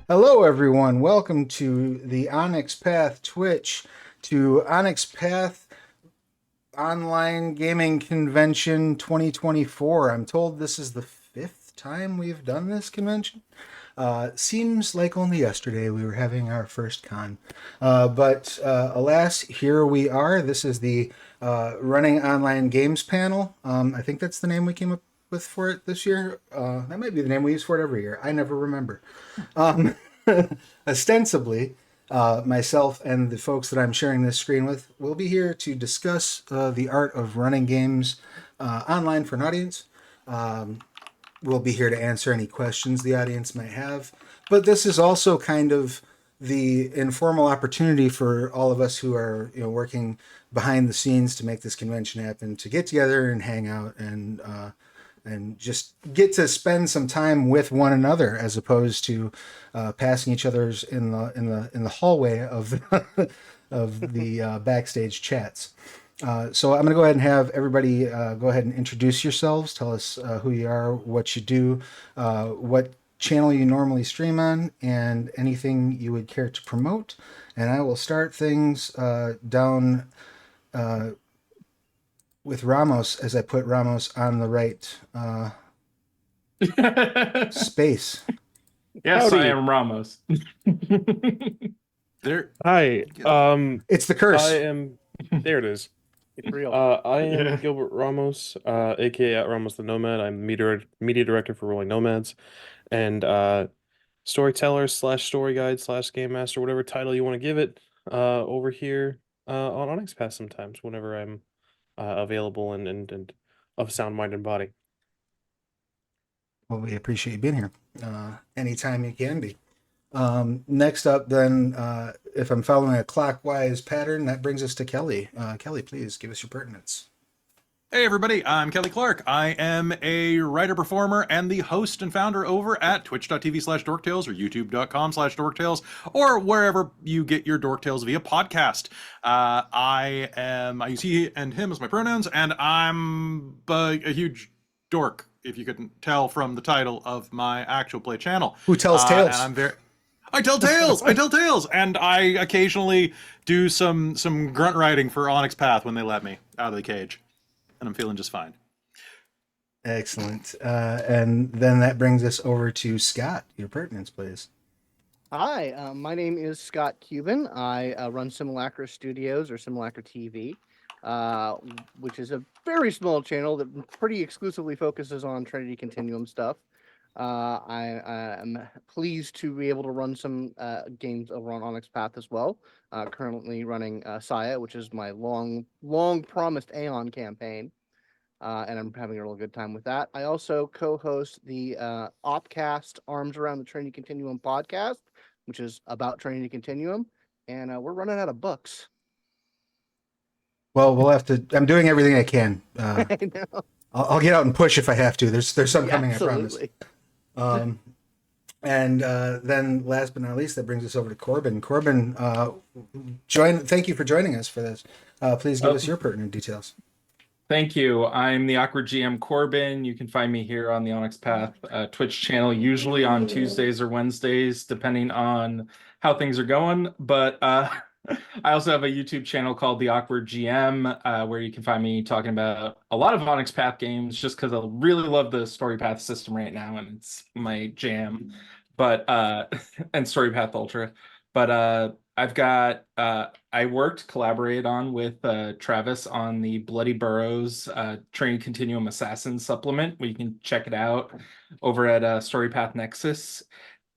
Hello, everyone. Welcome to the Onyx Path Twitch, to Onyx Path Online Gaming Convention 2024. I'm told this is the fifth time we've done this convention. Seems like only yesterday we were having our first con. But alas, here we are. This is the Running Online Games panel. I think that's the name we came up with for it this year. That might be the name we use for it every year. I never remember. Um, Ostensibly, myself and the folks that I'm sharing this screen with will be here to discuss the art of running games online for an audience. We'll be here to answer any questions the audience might have. But this is also kind of the informal opportunity for all of us who are, working behind the scenes to make this convention happen to get together and hang out and just get to spend some time with one another as opposed to passing each other's in the hallway of of the backstage chats. So I'm going to go ahead and have everybody go ahead and introduce yourselves. Tell us who you are, what you do, what channel you normally stream on, and anything you would care to promote. And I will start things down with Ramos as I put Ramos on the right space. Yes, I Howdy. am Ramos. There. Hi. It's the I curse. am. There it is. It's real. I am Yeah. Gilbert Ramos, aka at Ramos the Nomad. I'm media director for Rolling Nomads, and storyteller slash story guide slash game master, whatever title you want to give it. Over here on Onyx Pass sometimes whenever I'm available and of sound mind and body. Well, we appreciate you being here. Anytime you can be. Next up, then, if I'm following a clockwise pattern, that brings us to Kelly. Kelly, please give us your pertinence. Hey everybody, I'm Kelly Clark. I am a writer, performer, and the host and founder over at twitch.tv/dorktales or youtube.com/dorktales or wherever you get your dorktales via podcast. I use he and him as my pronouns, and I'm a huge dork, if you couldn't tell from the title of my actual play channel. Who tells And tales? I'm very I tell tales. I tell tales, and I occasionally do some grunt writing for Onyx Path when they let me out of the cage, and I'm feeling just fine. Excellent. And then that brings us over to Scott. Your pertinence, please. Hi, my name is Scott Cuban. I run Simulacra Studios or Simulacra TV, which is a very small channel that pretty exclusively focuses on Trinity Continuum stuff. I am pleased to be able to run some games over on Onyx Path as well. Currently running Saya, which is my long promised Aeon campaign. And I'm having a real good time with that. I also co-host the Opcast Arms Around the Trinity Continuum podcast, which is about Trinity Continuum, and we're running out of books. Well, we'll have to. I'm doing everything I can. I know. I'll get out and push if I have to. There's some coming, I promise. Absolutely. And then, last but not least, that brings us over to Corbin. Corbin, join. Thank you for joining us for this. Please give us your pertinent details. Thank you. I'm the Awkward GM Corbin. You can find me here on the Onyx Path Twitch channel, usually on Tuesdays or Wednesdays, depending on how things are going. But I also have a YouTube channel called the Awkward GM, where you can find me talking about a lot of Onyx Path games, just because I really love the Story Path system right now, and it's my jam. But and Story Path Ultra. But I've got I collaborated on with Travis on the Bloody Burrows Training Continuum Assassin supplement, where you can check it out over at Storypath Nexus.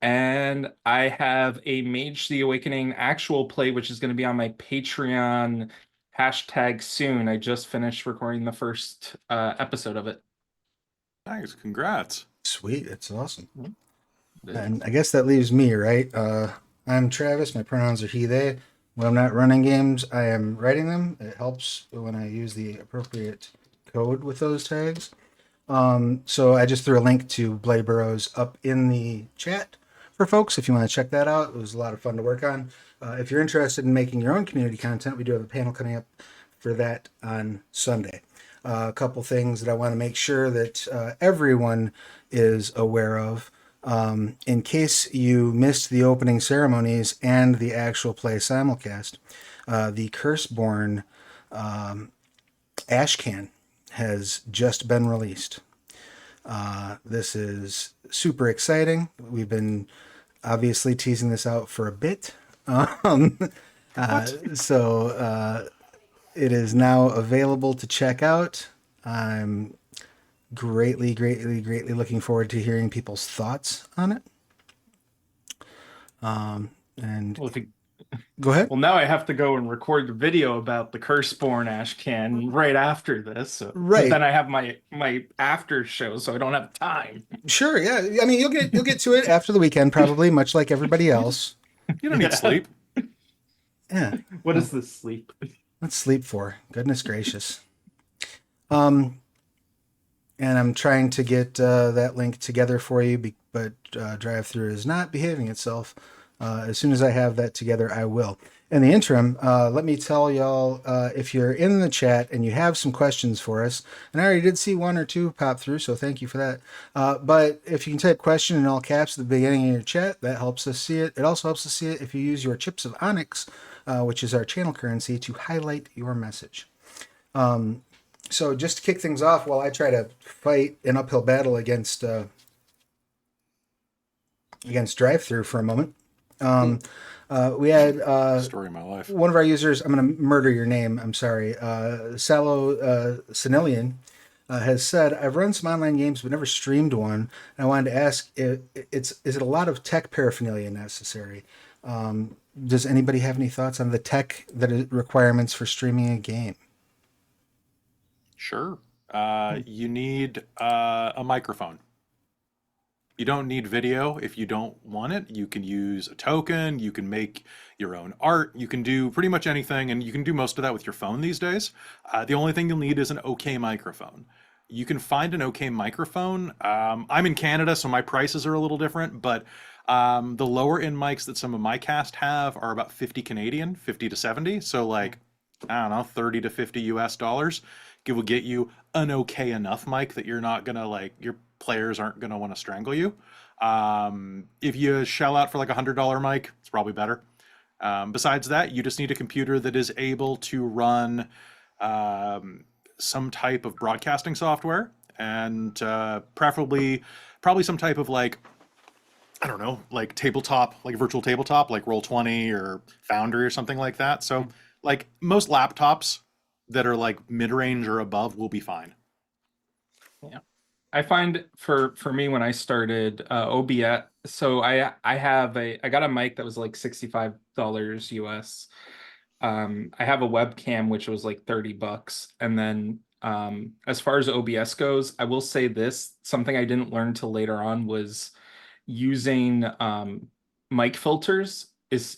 And I have a Mage the Awakening actual play, which is going to be on my Patreon hashtag soon. I just finished recording the first episode of it. Nice, congrats. Sweet, that's awesome. Mm-hmm. And I guess that leaves me, right? I'm Travis. My pronouns are he, they. When I'm not running games, I am writing them. It helps when I use the appropriate code with those tags. So I just threw a link to Bloody Burrows up in the chat for folks if you want to check that out. It was a lot of fun to work on. If you're interested in making your own community content, we do have a panel coming up for that on Sunday. A couple things that I want to make sure that everyone is aware of. In case you missed the opening ceremonies and the actual play simulcast, the Curseborn Ashcan has just been released. This is super exciting. We've been obviously teasing this out for a bit. So it is now available to check out. I'm greatly looking forward to hearing people's thoughts on it. And Well, if you, go ahead. well, now I have to go and record the video about the Curseborn Ashcan right after this. So, Right. But then I have my after show, so I don't have time. Sure, yeah. I mean, you'll get to it after the weekend, probably, much like everybody else. You don't need Yeah. sleep. Yeah. What is this sleep? What's sleep for? Goodness gracious. And I'm trying to get that link together for you, but drive-through is not behaving itself. As soon as I have that together, I will. In the interim, let me tell y'all, if you're in the chat and you have some questions for us, and I already did see one or two pop through, so thank you for that. But if you can type question in all caps at the beginning of your chat, that helps us see it. It also helps us see it if you use your chips of Onyx, which is our channel currency, to highlight your message. So just to kick things off, while I try to fight an uphill battle against drive-through for a moment, we had Story of my life. one of our users. I'm going to murder your name. I'm sorry. Salo Senelian has said, "I've run some online games but never streamed one. And I wanted to ask, is it a lot of tech paraphernalia necessary? Does anybody have any thoughts on the tech requirements for streaming a game?" Sure. You need a microphone. You don't need video if you don't want it. You can use a token, you can make your own art, you can do pretty much anything, and you can do most of that with your phone these days. The only thing you'll need is an okay microphone. You can find an okay microphone. I'm in Canada, so my prices are a little different, but the lower end mics that some of my cast have are about 50 Canadian, 50 to 70. So like, I don't know, 30 to 50 US dollars. It will get you an okay enough mic that you're not gonna like, your players aren't gonna want to strangle you. If you shell out for like $100 mic, it's probably better. Besides that, you just need a computer that is able to run some type of broadcasting software, and preferably probably some type of like, I don't know, like tabletop, like virtual tabletop, like Roll20 or Foundry or something like that. So like most laptops that are like mid-range or above will be fine. Yeah. I find for me when I started OBS, so I got a mic that was like $65 US. I have a webcam which was like $30, and then as far as OBS goes, I will say this, something I didn't learn till later on was using mic filters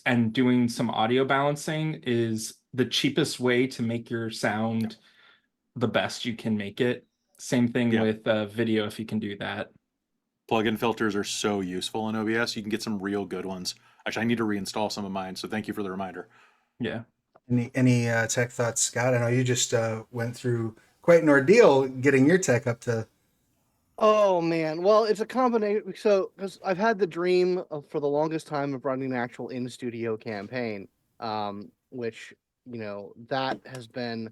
and doing some audio balancing is the cheapest way to make your sound the best you can make it. Same thing Yeah. with video, if you can do that. Plugin filters are so useful in OBS. You can get some real good ones. Actually, I need to reinstall some of mine, so thank you for the reminder. Yeah. Any tech thoughts, Scott? I know you just went through quite an ordeal getting your tech up to. Oh man, well, it's a combination. So, because I've had the dream for the longest time of running an actual in-studio campaign, which that has been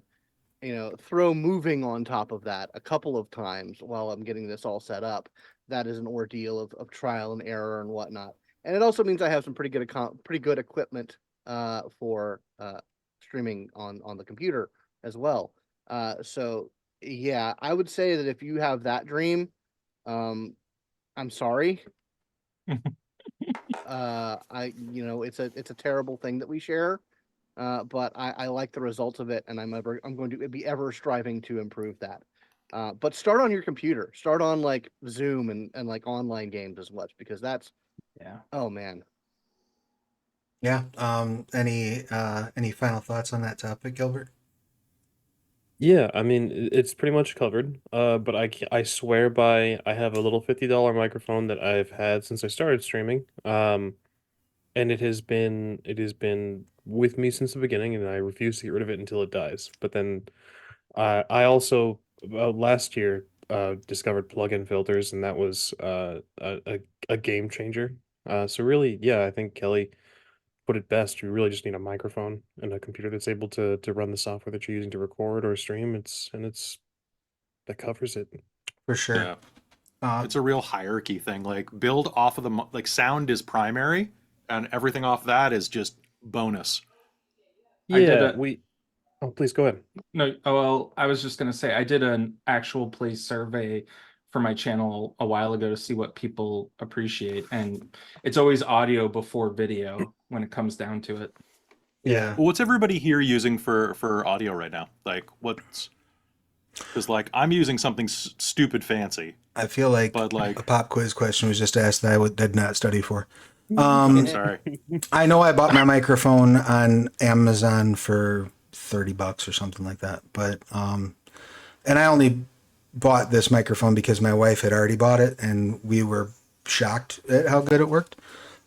throw moving on top of that a couple of times while I'm getting this all set up. That is an ordeal of trial and error and whatnot. And it also means I have some pretty good equipment for streaming on the computer as well. So yeah, I would say that if you have that dream, I'm sorry. It's a terrible thing that we share. But I like the results of it, and I'm going to be ever striving to improve that. But start on your computer. Start on like Zoom and like online games as much, because that's oh man. Yeah. Any final thoughts on that topic, Gilbert? Yeah, I mean it's pretty much covered. But I swear by I have a little $50 microphone that I've had since I started streaming. And it has been with me since the beginning, and I refuse to get rid of it until it dies. But then I also last year discovered plugin filters, and that was a game changer. So really, yeah, I think Kelly put it best. You really just need a microphone and a computer that's able to run the software that you're using to record or stream. It's that covers it. For sure. Yeah. Uh, It's a real hierarchy thing. Like build off of like sound is primary, and everything off that is just bonus. I did Yeah, a- we. Oh, please go ahead. No, well, I was just gonna say I did an actual play survey for my channel a while ago to see what people appreciate, and it's always audio before video when it comes down to it. yeah. Well, what's everybody here using for audio right now? Like what's because like I'm using something stupid fancy, I feel like but like a pop quiz question was just asked that did not study for. I'm sorry. I know I bought my microphone on Amazon for $30 or something like that, but and I only bought this microphone because my wife had already bought it, and we were shocked at how good it worked.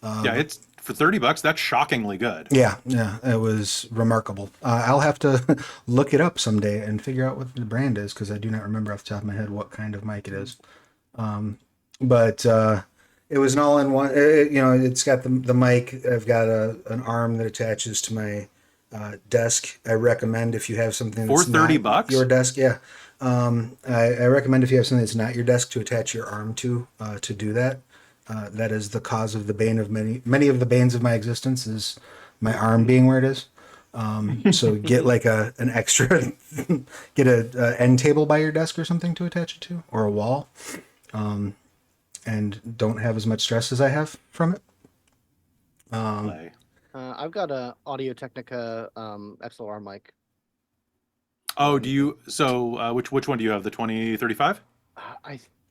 Yeah, it's for $30. That's shockingly good. Yeah, it was remarkable. I'll have to look it up someday and figure out what the brand is because I do not remember off the top of my head what kind of mic it is. But it was an all-in-one. It's got the mic. I've got an arm that attaches to my desk. I recommend if you have something For that's not $30? your desk. Yeah, I recommend if you have something that's not your desk to attach your arm to do that. That is the cause of the bane of many of the banes of my existence is my arm being where it is. So get like an extra, get a end table by your desk or something to attach it to, or a wall, and don't have as much stress as I have from it. Play. I've got a Audio Technica XLR mic. Oh, do you? So which one do you have? The 2035?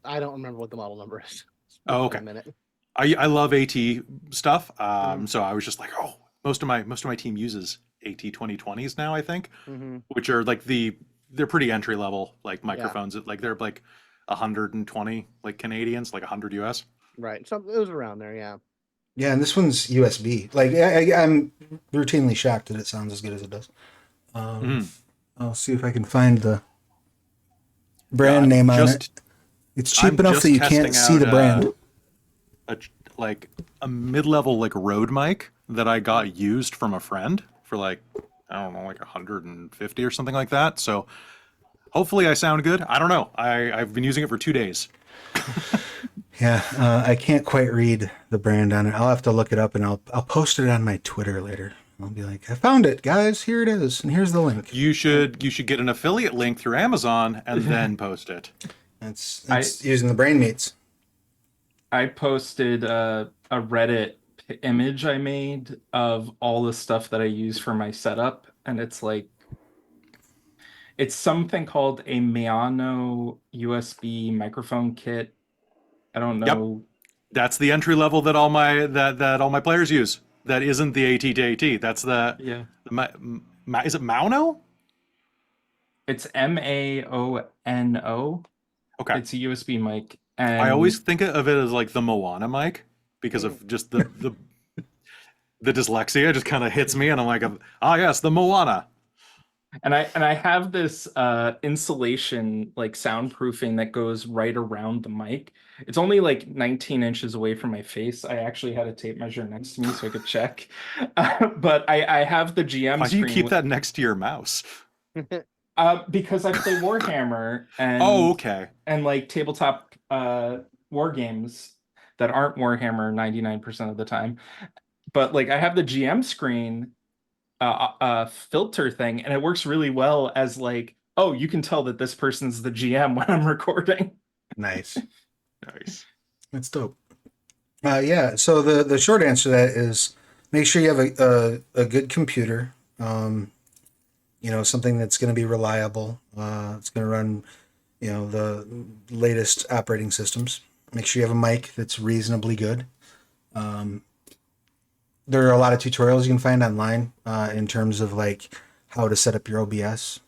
I don't remember what the model number is. It's Oh, been okay. a minute. I love AT stuff. So I was just like, oh, most of my team uses AT 2020s now, I think, Hmm. which are like they're pretty entry level like microphones. Like they're like 120 like Canadians, like 100 US. Right. So it was around there, yeah. Yeah, and this one's USB. Like I'm routinely shocked that it sounds as good as it does. I'll see if I can find the brand name on it. It's cheap I'm enough just that you can't testing see the out, brand. Like a mid-level like Rode mic that I got used from a friend for like I don't know like 150 or something like that. So hopefully I sound good. I don't know. I've been using it for 2 days. Yeah, I can't quite read the brand on it. I'll have to look it up, and I'll post it on my Twitter later. I'll be like, I found it, guys. Here it is, and here's the link. You should get an affiliate link through Amazon and then post it. It's using the brain meats. I posted a Reddit image I made of all the stuff that I use for my setup, and it's something called a Meano USB microphone kit. I don't know. That's the entry level that all my players use. That isn't the AT to AT. That's Yeah. is it Mauno? It's MAONO. Okay. It's a USB mic. And I always think of it as like the Moana mic because of just the dyslexia just kind of hits me and I'm like, yes, the Moana. And I have this insulation like soundproofing that goes right around the mic. It's only like 19 inches away from my face. I actually had a tape measure next to me so I could check. But I have the GM Why do you screen keep that next to your mouse? because I play Warhammer and Okay. and like tabletop war games that aren't Warhammer 99% of the time. But like I have the GM screen filter thing, and it works really well as like, oh, you can tell that this person's the GM when I'm recording. Nice. Nice. That's dope. Yeah. So the short answer to that is make sure you have a good computer. Something that's going to be reliable. It's going to run, the latest operating systems. Make sure you have a mic that's reasonably good. There are a lot of tutorials you can find online in terms of like how to set up your OBS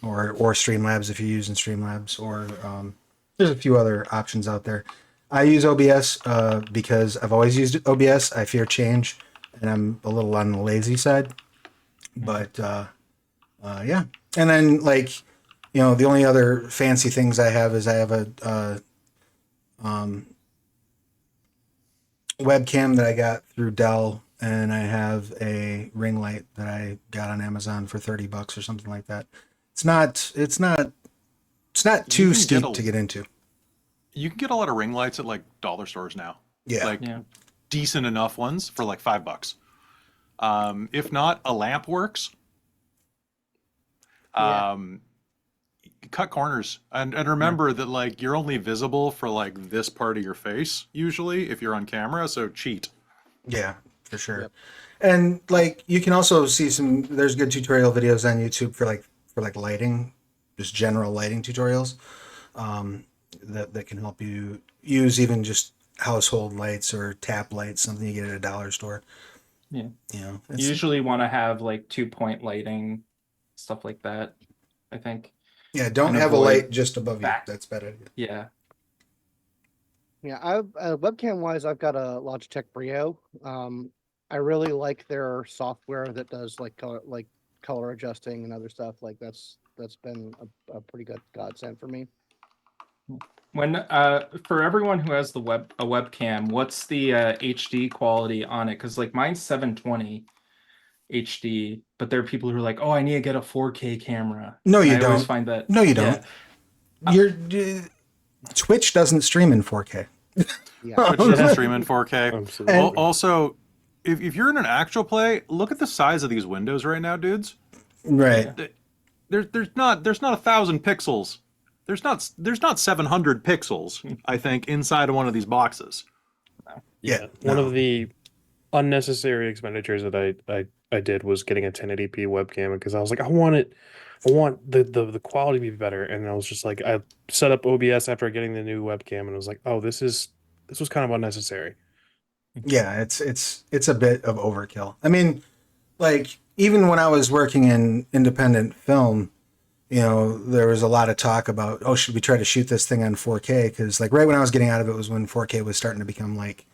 or Streamlabs if you're using Streamlabs, or there's a few other options out there. I use OBS because I've always used OBS. I fear change, and I'm a little on the lazy side. But yeah, and then like the only other fancy things I have is I have webcam that I got through Dell, and I have a ring light that I got on Amazon for $30 or something like that. It's not You too can get steep a- to get into. You can get a lot of ring lights at like dollar stores now. Yeah. Like Yeah. decent enough ones for like $5. If not, a lamp works. Yeah. Cut corners and remember that like you're only visible for like this part of your face usually if you're on camera, so cheat. Yeah, for sure. Yep. And like you can also see there's good tutorial videos on YouTube for like lighting, just general lighting tutorials, that can help you use even just household lights or tap lights, something you get at a dollar store. Yeah. You know, You usually want to have like 2-point lighting, stuff like that, I think. yeah, don't and have a avoid light just above you. back- That's better. Yeah. Yeah, I've webcam wise, I've got a Logitech Brio. I really like their software that does like color adjusting and other stuff. Like that's been a pretty good godsend for me. When for everyone who has a webcam, what's the HD quality on it? Because like mine's 720 HD, but there are people who are like, oh, I need to get a 4K camera. No, And you I always don't. find that No, you don't. Twitch doesn't stream in 4K. Yeah. Twitch doesn't stream in 4K. Absolutely. Also, if you're in an actual play, look at the size of these windows right now, dudes. Right. There's not 1,000 pixels. There's not 700 pixels, I think, inside of one of these boxes. Yeah, One no. of the unnecessary expenditures that I did was getting a 1080p webcam because I was like, I want the quality to be better, and I was just like, I set up OBS after getting the new webcam, and I was like, oh, this was kind of unnecessary. Yeah, it's a bit of overkill. I mean, like even when I was working in independent film, you know, there was a lot of talk about, oh, should we try to shoot this thing on 4K? Because like right when I was getting out of it was when 4K was starting to become like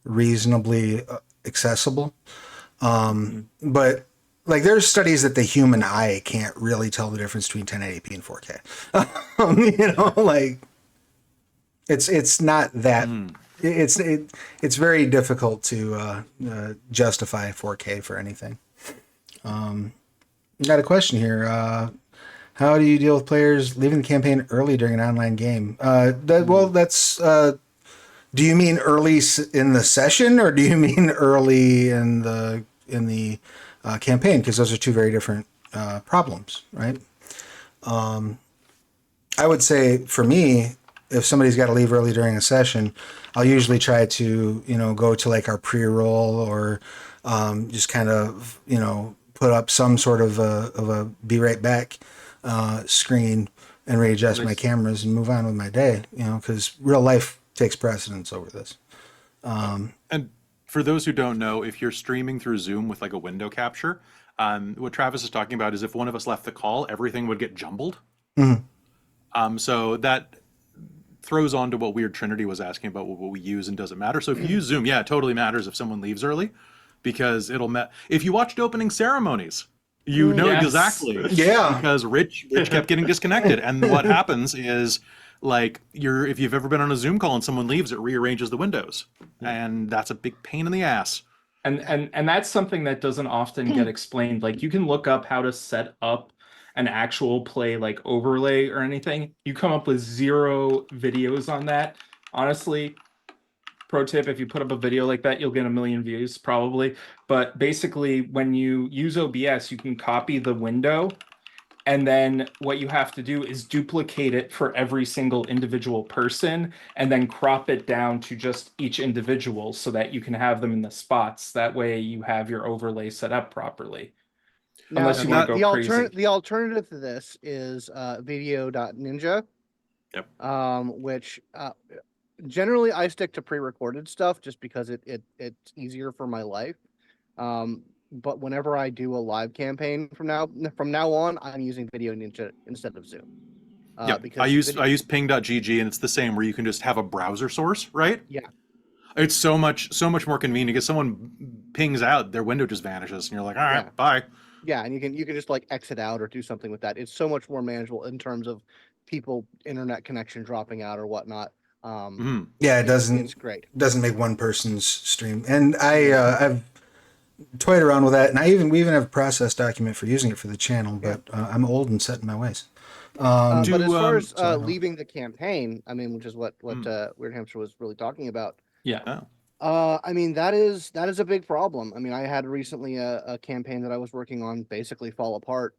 reasonably accessible. But like there's studies that the human eye can't really tell the difference between 1080p and 4K. You know, like it's not that. It's very difficult to justify 4K for anything. Got a question here. How do you deal with players leaving the campaign early during an online game? That's. Do you mean early in the session, or do you mean early in the campaign? Because those are two very different problems, right? I would say for me, if somebody's got to leave early during a session, I'll usually try to, go to like our pre-roll or just kind of, put up some sort of a be right back screen and readjust my cameras and move on with my day, because real life takes precedence over this. And for those who don't know, if you're streaming through Zoom with like a window capture, what Travis is talking about is if one of us left the call, everything would get jumbled. So that throws on to what Weird Trinity was asking about, what we use and doesn't matter. So if you use Zoom, yeah, it totally matters if someone leaves early, because if you watched opening ceremonies, you know Yes. exactly. Yeah. Because Rich kept getting disconnected. And what happens is, like, if you've ever been on a Zoom call and someone leaves, it rearranges the windows. And that's a big pain in the ass. And that's something that doesn't often get explained. Like you can look up how to set up an actual play like overlay or anything. You come up with 0 videos on that. Honestly, pro tip, if you put up a video like that, you'll get 1 million views probably. But basically when you use OBS, you can copy the window, and then what you have to do is duplicate it for every single individual person and then crop it down to just each individual so that you can have them in the spots. That way you have your overlay set up properly. Now, Unless you want to go crazy. The alternative to this is video.ninja. Yep. Which generally I stick to pre-recorded stuff just because it's easier for my life. But whenever I do a live campaign from now on, I'm using Video Ninja instead of Zoom. Yeah, Because I use ping.gg, and it's the same where you can just have a browser source, right? Yeah. It's so much more convenient because someone pings out, their window just vanishes, and you're like, all right, Yeah. bye. Yeah, and you can just like exit out or do something with that. It's so much more manageable in terms of people internet connection dropping out or whatnot. Yeah, it It's doesn't great. make one person's stream. And I've toyed around with that, and we even have a process document for using it for the channel. But I'm old and set in my ways. But as far as so leaving the campaign, I mean, which is what Weird Hamster was really talking about. Yeah. I mean, that is a big problem. I mean, I had recently a campaign that I was working on basically fall apart,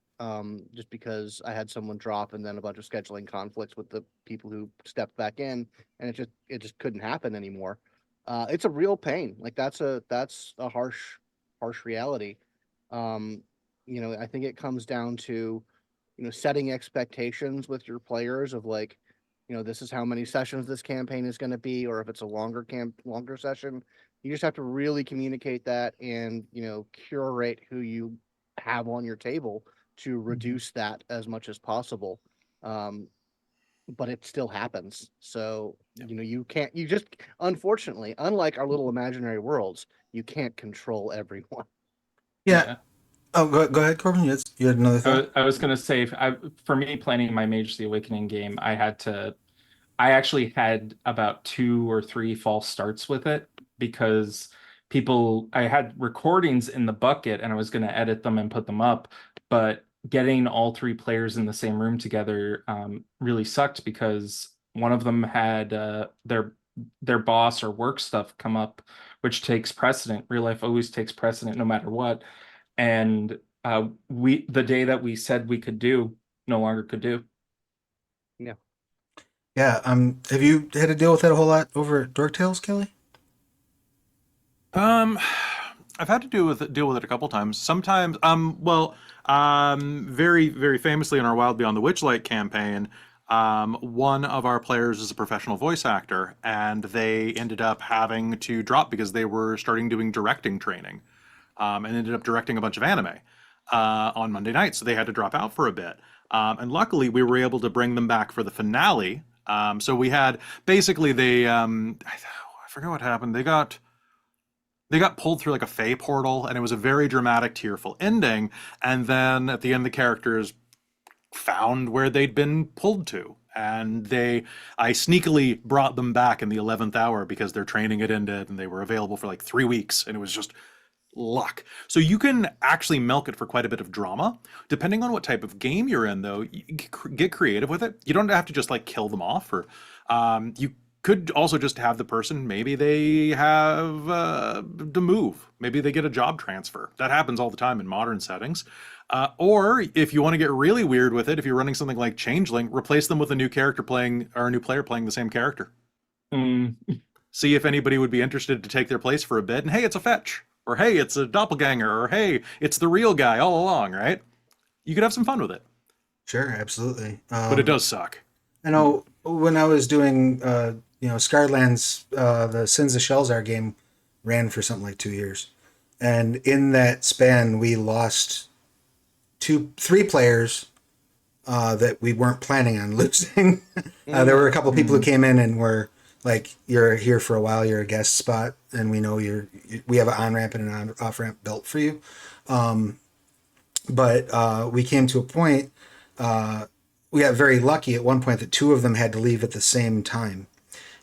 just because I had someone drop and then a bunch of scheduling conflicts with the people who stepped back in, and it just couldn't happen anymore. It's a real pain. Like that's a harsh reality. Um, I think it comes down to setting expectations with your players of like, this is how many sessions this campaign is going to be, or if it's a longer session, you just have to really communicate that and curate who you have on your table to reduce that as much as possible. But it still happens. So you just, unfortunately, unlike our little imaginary worlds, you can't control everyone. yeah. Oh, go ahead, Corbin. You had another thought. I was gonna say, for me planning my Mage the Awakening game, I actually had about 2 or 3 false starts with it because I had recordings in the bucket and I was gonna edit them and put them up, but getting all 3 players in the same room together really sucked because one of them had their boss or work stuff come up, which takes precedent. Real life always takes precedent no matter what. And the day that we said we could do, no longer could do. Yeah. Have you had to deal with that a whole lot over at Dork Tales, Kelly? I've had to deal with it a couple times. Sometimes, very very famously in our Wild Beyond the Witchlight campaign, one of our players is a professional voice actor, and they ended up having to drop because they were starting doing directing training, and ended up directing a bunch of anime on Monday nights. So they had to drop out for a bit, and luckily we were able to bring them back for the finale. So we had basically I forget what happened. They got pulled through like a Fey portal, and it was a very dramatic, tearful ending. And then at the end, the characters found where they'd been pulled to, and I sneakily brought them back in the 11th hour because their training had ended, and they were available for like 3 weeks, and it was just luck. So you can actually milk it for quite a bit of drama. Depending on what type of game you're in, though, you get creative with it. You don't have to just like kill them off, or you could also just have the person, maybe they have to move. Maybe they get a job transfer. That happens all the time in modern settings. Or if you want to get really weird with it, if you're running something like Changeling, replace them with a new character playing, or a new player playing the same character. See if anybody would be interested to take their place for a bit. And hey, it's a fetch. Or hey, it's a doppelganger. Or hey, it's the real guy all along, right? You could have some fun with it. Sure, absolutely. But it does suck. I know when I was doing, Scarlands, the Sins of Shelzar game ran for something like 2 years. And in that span, we lost 3 players that we weren't planning on losing. There were a couple of people who came in and were like, "You're here for a while. You're a guest spot, and we know we have an on ramp and an off ramp built for you." But we came to a point. We got very lucky at one point that 2 of them had to leave at the same time,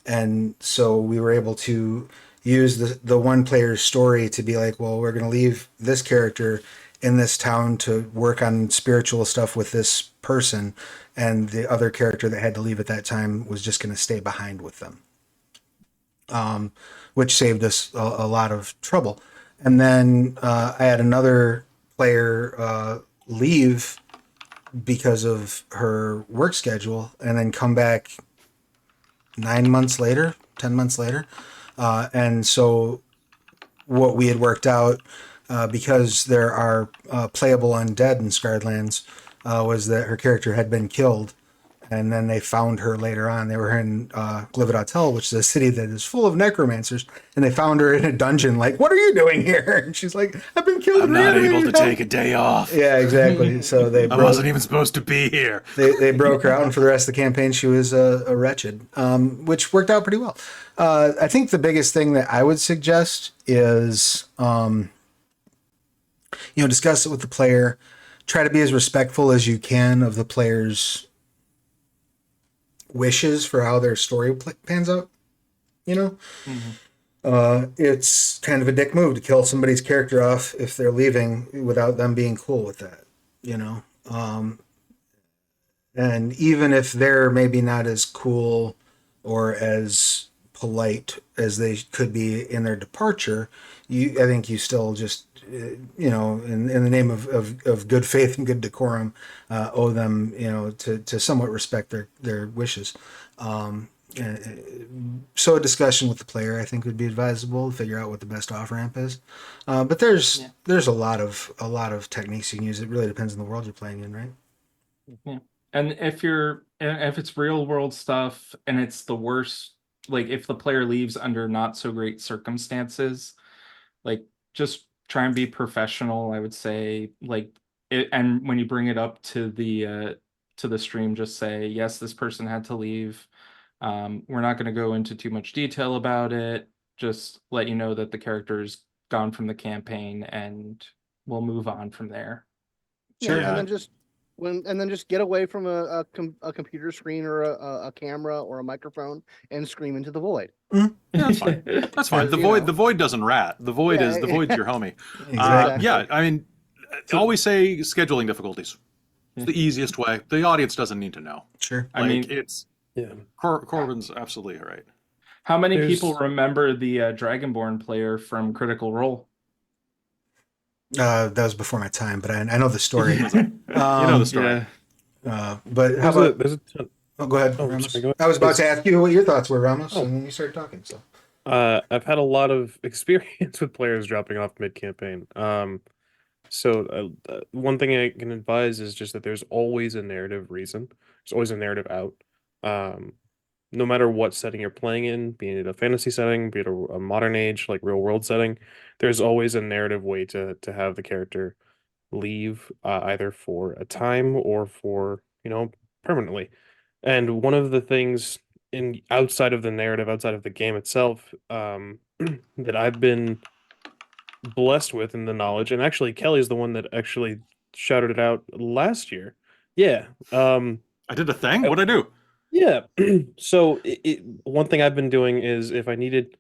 and so we were able to use the one player's story to be like, well, we're going to leave this character in this town to work on spiritual stuff with this person, and the other character that had to leave at that time was just going to stay behind with them, which saved us a lot of trouble. And then I had another player leave because of her work schedule, and then come back 9 months later, 10 months later. And so what we had worked out, because there are playable undead in Scarred Lands, was that her character had been killed. And then they found her later on. They were in Glividotel, which is a city that is full of necromancers. And they found her in a dungeon, like, "What are you doing here?" And she's like, "I've been killed." I'm not able to take a day off. Yeah, exactly. So I wasn't even supposed to be here. They broke her out, and for the rest of the campaign, she was a wretched, which worked out pretty well. I think the biggest thing that I would suggest is, discuss it with the player. Try to be as respectful as you can of the player's wishes for how their story pans out. You know, Mhm. it's kind of a dick move to kill somebody's character off if they're leaving without them being cool with that. You know, and even if they're maybe not as cool or as polite as they could be in their departure, I think you still just, in the name of good faith and good decorum, owe them, to somewhat respect their wishes. Uh, so a discussion with the player, I think, would be advisable to figure out what the best off ramp is. But there's Yeah. there's a lot of techniques you can use. It really depends on the world you're playing in, right? Yeah. And if it's real world stuff and it's the worst, like if the player leaves under not so great circumstances, like just try and be professional, I would say. Like and when you bring it up to the stream, just say, yes, this person had to leave. We're not going to go into too much detail about it. Just let you know that the character's gone from the campaign and we'll move on from there. Yeah, Sure. and Yeah. then just get away from a computer screen or a camera or a microphone and scream into the void. Yeah, that's fine. That's fine. Because, you know. The void doesn't rat. The void Yeah, is the void's your homie. Exactly. Yeah, I mean, So- always say scheduling difficulties. It's the easiest way. The audience doesn't need to know. Sure. I Like mean, it's Yeah. Corbin's absolutely right. how many There's- people remember the Dragonborn player from Critical Role? That was before my time, but I know the story. You know the story. Yeah. But how about? there's a ton. Oh, go ahead, Oh, Ramos. sorry, go ahead. I was about to ask you what your thoughts were, Ramos, Oh. and then you started talking. So I've had a lot of experience with players dropping off mid-campaign. One thing I can advise is just that there's always a narrative reason. There's always a narrative out. Um, no matter what setting you're playing in, be it a fantasy setting, be it a modern age, like real world setting, there's always a narrative way to have the character leave, either for a time or for, permanently. And one of the things in outside of the narrative, outside of the game itself, that I've been blessed with in the knowledge, and actually Kelly's the one that actually shouted it out last year. Yeah. I did a thing. What'd I do? Yeah. So one thing I've been doing is if I needed,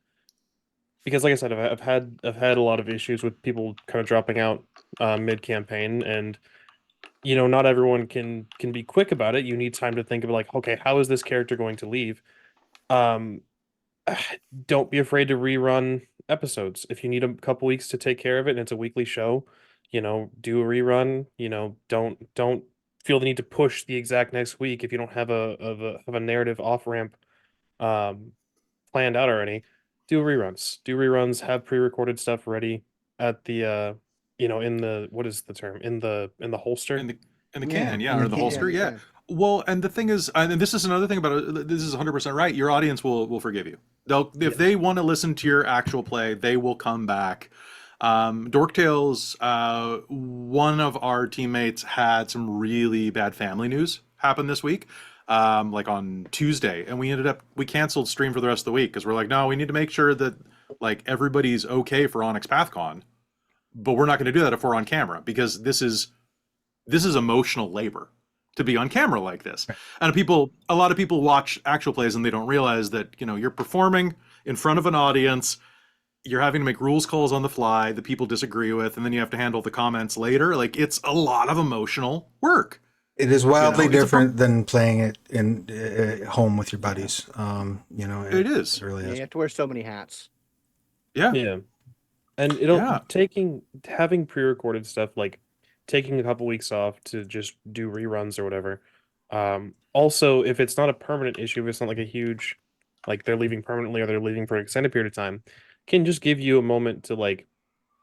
because like I said, I've had a lot of issues with people kind of dropping out mid campaign, and not everyone can be quick about it. You need time to think of like, okay, how is this character going to leave? Um, don't be afraid to rerun episodes. If you need a couple weeks to take care of it and it's a weekly show, do a rerun. Don't feel the need to push the exact next week if you don't have a narrative off ramp um planned out already. Do reruns. Do reruns, have pre-recorded stuff ready at the in the, what is the term? In the holster. In the Yeah, can, in yeah, the or the can. holster, Yeah, yeah. yeah. Well, and the thing is, and this is another thing about it. This is 100% right. Your audience will forgive you. If they want to listen to your actual play, they will come back. Dork Tales, one of our teammates had some really bad family news happen this week, like on Tuesday, and we canceled stream for the rest of the week because we're like, no, we need to make sure that like everybody's okay for Onyx PathCon, but we're not going to do that if we're on camera because this is emotional labor to be on camera like this. And a lot of people watch actual plays and they don't realize that, you're performing in front of an audience, you're having to make rules calls on the fly that people disagree with, and then you have to handle the comments later. Like it's a lot of emotional work. it is wildly it's a different than playing it in home with your buddies. It is. It really Yeah, is. you have to wear so many hats. Yeah. Yeah. And Yeah. having pre-recorded stuff, like taking a couple weeks off to just do reruns or whatever. Also, if it's not a permanent issue, if it's not like a huge, like they're leaving permanently or they're leaving for an extended period of time, can just give you a moment to like,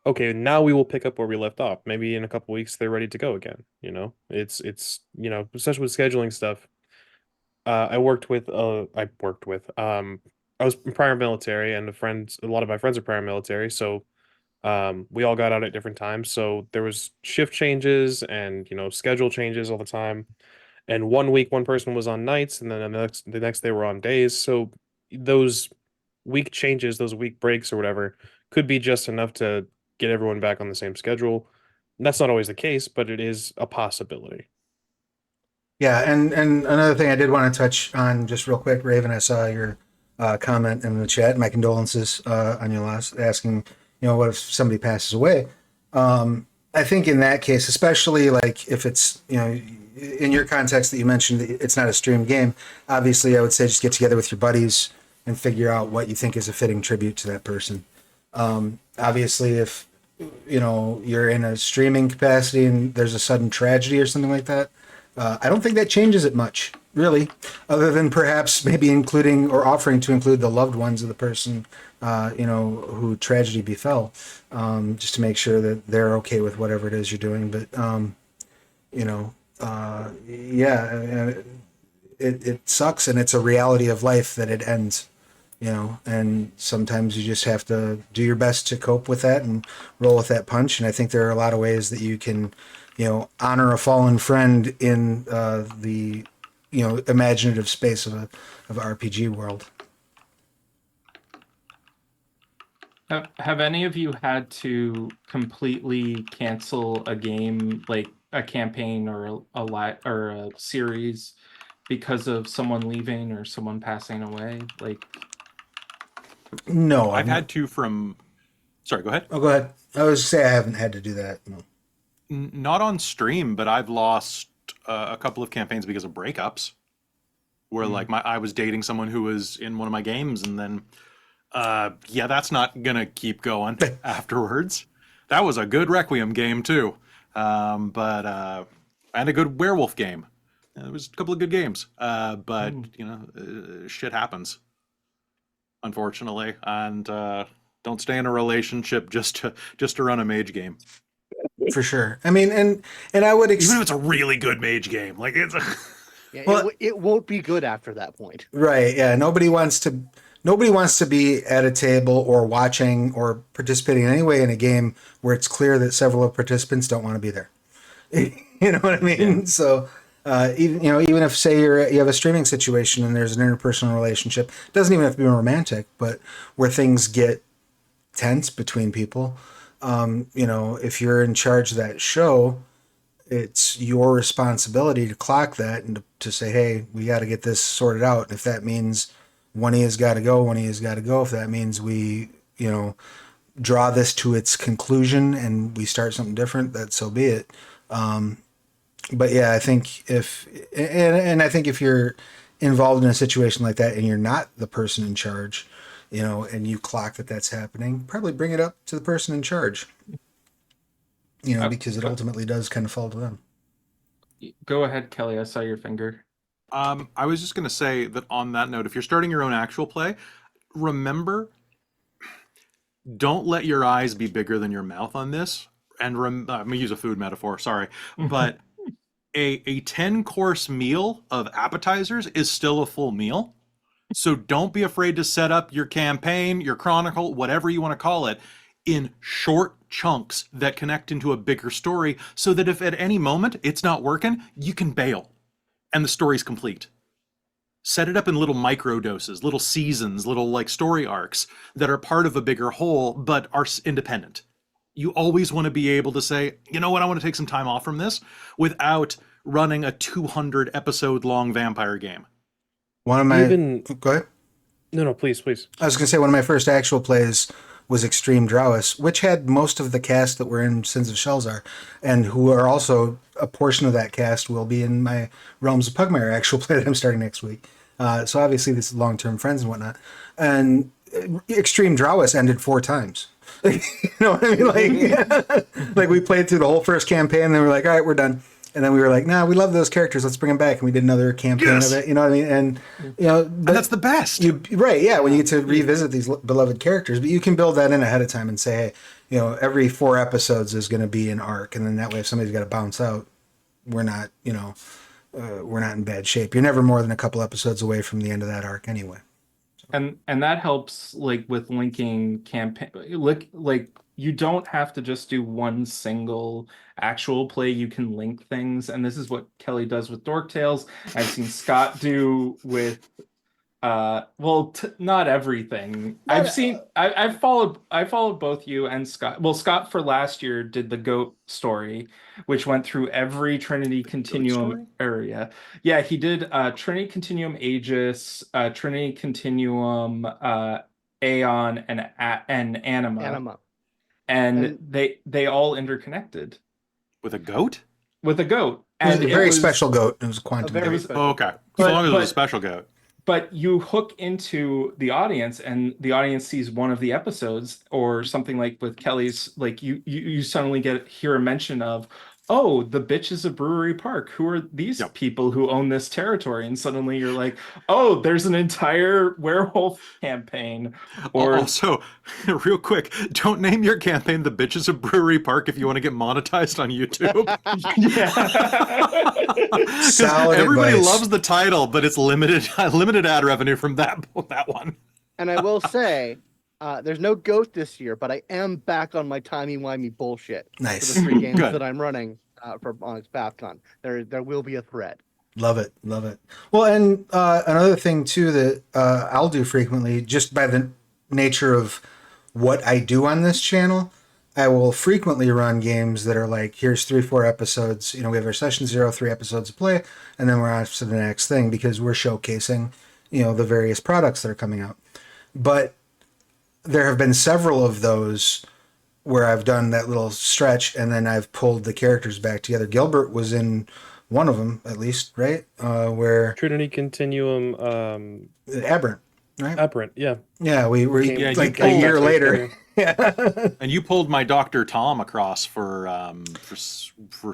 okay, now we will pick up where we left off. Maybe in a couple weeks they're ready to go again. It's especially with scheduling stuff. I was prior military, and a lot of my friends are prior military, so we all got out at different times, so there was shift changes and schedule changes all the time. And one week one person was on nights, and then the next they were on days. So those week changes, those week breaks or whatever, could be just enough to get everyone back on the same schedule. And that's not always the case, but it is a possibility. Yeah, and another thing I did want to touch on just real quick, Raven. I saw your comment in the chat. My condolences on your loss. Asking, what if somebody passes away? I think in that case, especially like if it's in your context that you mentioned, it's not a streamed game. Obviously, I would say just get together with your buddies and figure out what you think is a fitting tribute to that person. Obviously, if you're in a streaming capacity and there's a sudden tragedy or something like that, I don't think that changes it much, really, other than perhaps maybe including or offering to include the loved ones of the person, who tragedy befell, just to make sure that they're okay with whatever it is you're doing. But, yeah, it sucks, and it's a reality of life that it ends. And sometimes you just have to do your best to cope with that and roll with that punch. And I think there are a lot of ways that you can, honor a fallen friend in the, imaginative space of a RPG world. Have any of you had to completely cancel a game, like a campaign or or a series, because of someone leaving or someone passing away? Like, No, I've had to from. Sorry, go ahead. Oh, go ahead. I was say I haven't had to do that. No. Not on stream, but I've lost a couple of campaigns because of breakups. Where like I was dating someone who was in one of my games, and then yeah, that's not gonna keep going afterwards. That was a good Requiem game too, but and a good werewolf game. There was a couple of good games, but shit happens, unfortunately, and don't stay in a relationship just to run a mage game. For sure. I mean, and I would Even if it's a really good mage game, like it's a Yeah, Well- it won't be good after that point. right. Yeah. Nobody wants to be at a table or watching or participating in any way in a game where it's clear that several of participants don't want to be there. You know what I mean? So even if say you have a streaming situation and there's an interpersonal relationship, it doesn't even have to be romantic, but where things get tense between people, if you're in charge of that show, it's your responsibility to clock that and to say, hey, we got to get this sorted out. And if that means one of you's got to go, one of you's got to go. If that means we, draw this to its conclusion and we start something different, that so be it. But yeah, I think if you're involved in a situation like that and you're not the person in charge, and you clock that that's happening, probably bring it up to the person in charge, because it ultimately does kind of fall to them. go ahead, Kelly. I saw your finger. I was just going to say that on that note, if you're starting your own actual play, remember, don't let your eyes be bigger than your mouth on this. And I'm going to use a food metaphor, sorry. But a 10-course meal of appetizers is still a full meal. So don't be afraid to set up your campaign, your chronicle, whatever you want to call it, in short chunks that connect into a bigger story so that if at any moment it's not working, you can bail and the story's complete. Set it up in little micro doses, little seasons, little like story arcs that are part of a bigger whole but are independent. You always want to be able to say, you know what, I want to take some time off from this without running a 200 episode long vampire game. One of my go ahead. No, please. I was going to say one of my first actual plays was Extreme Drowis, which had most of the cast that were in Sins of Shelzar, and who are also a portion of that cast will be in my Realms of Pugmire actual play that I'm starting next week. So obviously this is long-term friends and whatnot. And Extreme Drowis ended 4 times. You know what I mean? Like we played through the whole first campaign, and then we're like, all right, we're done. And then we were like, nah, we love those characters. Let's bring them back. And we did another campaign of it. You know what I mean? And and that's the best. Right? Yeah. When you get to revisit these beloved characters, but you can build that in ahead of time and say, hey, every 4 episodes is going to be an arc, and then that way, if somebody's got to bounce out, we're not, we're not in bad shape. You're never more than a couple episodes away from the end of that arc, anyway. And that helps, like with linking campaign, like you don't have to just do one single actual play. You can link things, and this is what Kelly does with Dork Tales. I've seen Scott do with Not everything. Not- I've followed both you and Scott. Well, Scott for last year did the goat story, which went through every Trinity Continuum story? area. Yeah, he did Trinity Continuum Aegis, Trinity Continuum Aeon and Anima, Anima. and And they all interconnected With a goat? with a goat. It was And a very special goat. It was a quantum very goat. special. Oh, okay. But- As long as it was a but- special goat. but you hook into the audience and the audience sees one of the episodes or something like with Kelly's, like you suddenly hear a mention of, oh, the bitches of Brewery Park, who are these Yep. people who own this territory? And suddenly you're like, oh, there's an entire werewolf campaign. Or Also, real quick, don't name your campaign the Bitches of Brewery Park if you want to get monetized on YouTube. yeah. 'Cause Solid everybody advice. loves the title, but it's limited ad revenue from that one. And I will say, there's no goat this year, but I am back on my timey-wimey bullshit for Nice. the 3 games Good. that I'm running for Onyx PathCon. There will be a thread. Love it. Love it. Well, and another thing too that I'll do frequently, just by the nature of what I do on this channel, I will frequently run games that are like, here's 3-4 episodes. You know, we have our session 0, 3 episodes to play, and then we're on to the next thing because we're showcasing, you know, the various products that are coming out. But there have been several of those where I've done that little stretch and then I've pulled the characters back together. Gilbert was in one of them, at least, right? Where Trinity Continuum, Aberrant, right? Aberrant, yeah. Yeah, we were Yeah, like you a pulled year that later. And you pulled my Dr. Tom across for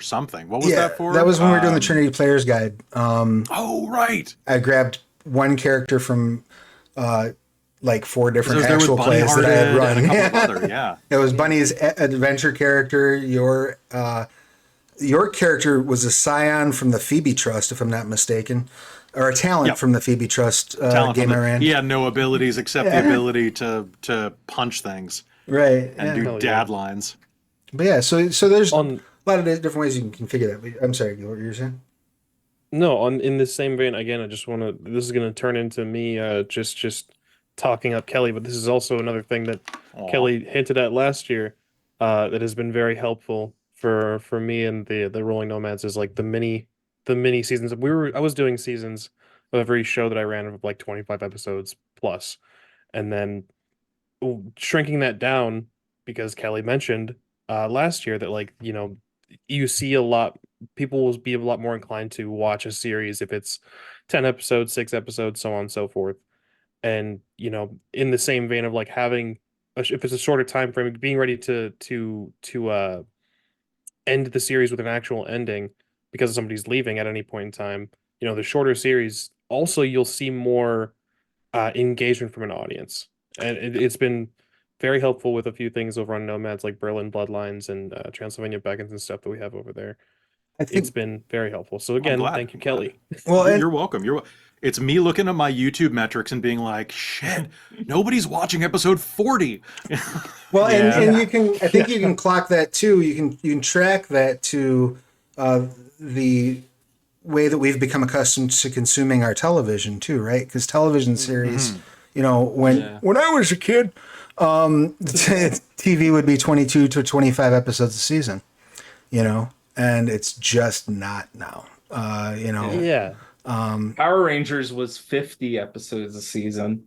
something. What was Yeah, that for? that was when we were doing the Trinity Player's Guide. Oh, right. I grabbed one character from like 4 different There was actual Bunny plays that I had Hearted run. and a couple of other, yeah. It was Bunny's adventure character. Your character was a scion from the Phoebe Trust, if I'm not mistaken, or a talent Yep. from the Phoebe Trust Talent game from I ran. He had no abilities except the ability to punch things Right. and yeah. do Hell dad yeah. lines. But yeah, so there's On a lot of different ways you can configure that. But I'm sorry, what were you saying? No, in the same vein, again, I just want to. This is going to turn into me just talking up Kelly, but this is also another thing that Aw. Kelly hinted at last year, that has been very helpful for me and the Rolling Nomads is like the mini seasons. I was doing seasons of every show that I ran of like 25 episodes plus, and then shrinking that down because Kelly mentioned last year that, like, you know, you see a lot, people will be a lot more inclined to watch a series if it's 10 episodes, 6 episodes, so on and so forth. And, you know, in the same vein of like having if it's a shorter time frame, being ready to end the series with an actual ending because somebody's leaving at any point in time. You know, the shorter series also, you'll see more engagement from an audience, and it's been very helpful with a few things over on Nomads like Berlin Bloodlines and Transylvania Beckons and stuff that we have over there. I It's think been very helpful. So again, glad. thank you, I'm glad. Kelly. well, and You're welcome. It's me looking at my YouTube metrics and being like, shit, nobody's watching episode 40. well, Yeah. and you can. I think you can clock that too. You can track that to the way that we've become accustomed to consuming our television too, right? Because television series, you know, when I was a kid, TV would be 22 to 25 episodes a season, you know, and it's just not now. You know, Yeah. Power Rangers was 50 episodes a season.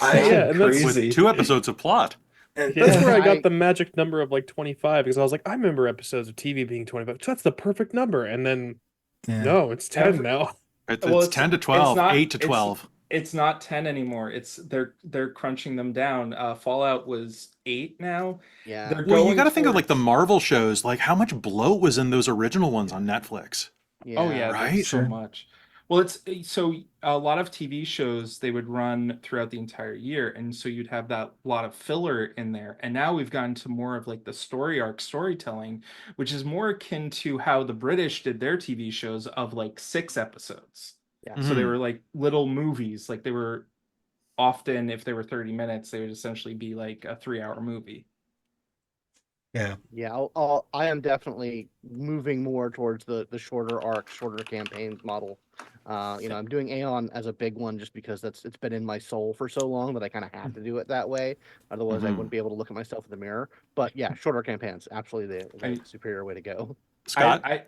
I- Yeah, and that's With Crazy. 2 episodes of plot. That's Yeah. where I I- got the magic number of like 25 because I was like, I remember episodes of TV being 25. So that's the perfect number. And then Yeah. no, it's 10 now. It's Well, 10 to 12, not- 8 to 12. It's not 10 anymore. They're crunching them down. Fallout was 8 now. Yeah. They're Well, you going got to think of like the towards- Marvel shows, like how much bloat was in those original ones on Netflix. Oh yeah, Right? there's so Sure. much. Well, it's so a lot of TV shows they would run throughout the entire year, and so you'd have that lot of filler in there. And now we've gotten to more of like the story arc storytelling, which is more akin to how the British did their TV shows of like 6 episodes. Yeah. So they Mhm. were like little movies, like they were often, if they were 30 minutes, they would essentially be like a 3-hour movie. Yeah. Yeah, I am definitely moving more towards the shorter arc, shorter campaigns model. I'm doing Aeon as a big one just because it's been in my soul for so long that I kind of have to do it that way. Otherwise, I Mhm. wouldn't be able to look at myself in the mirror. But yeah, shorter campaigns, absolutely the I superior way to go. Scott? I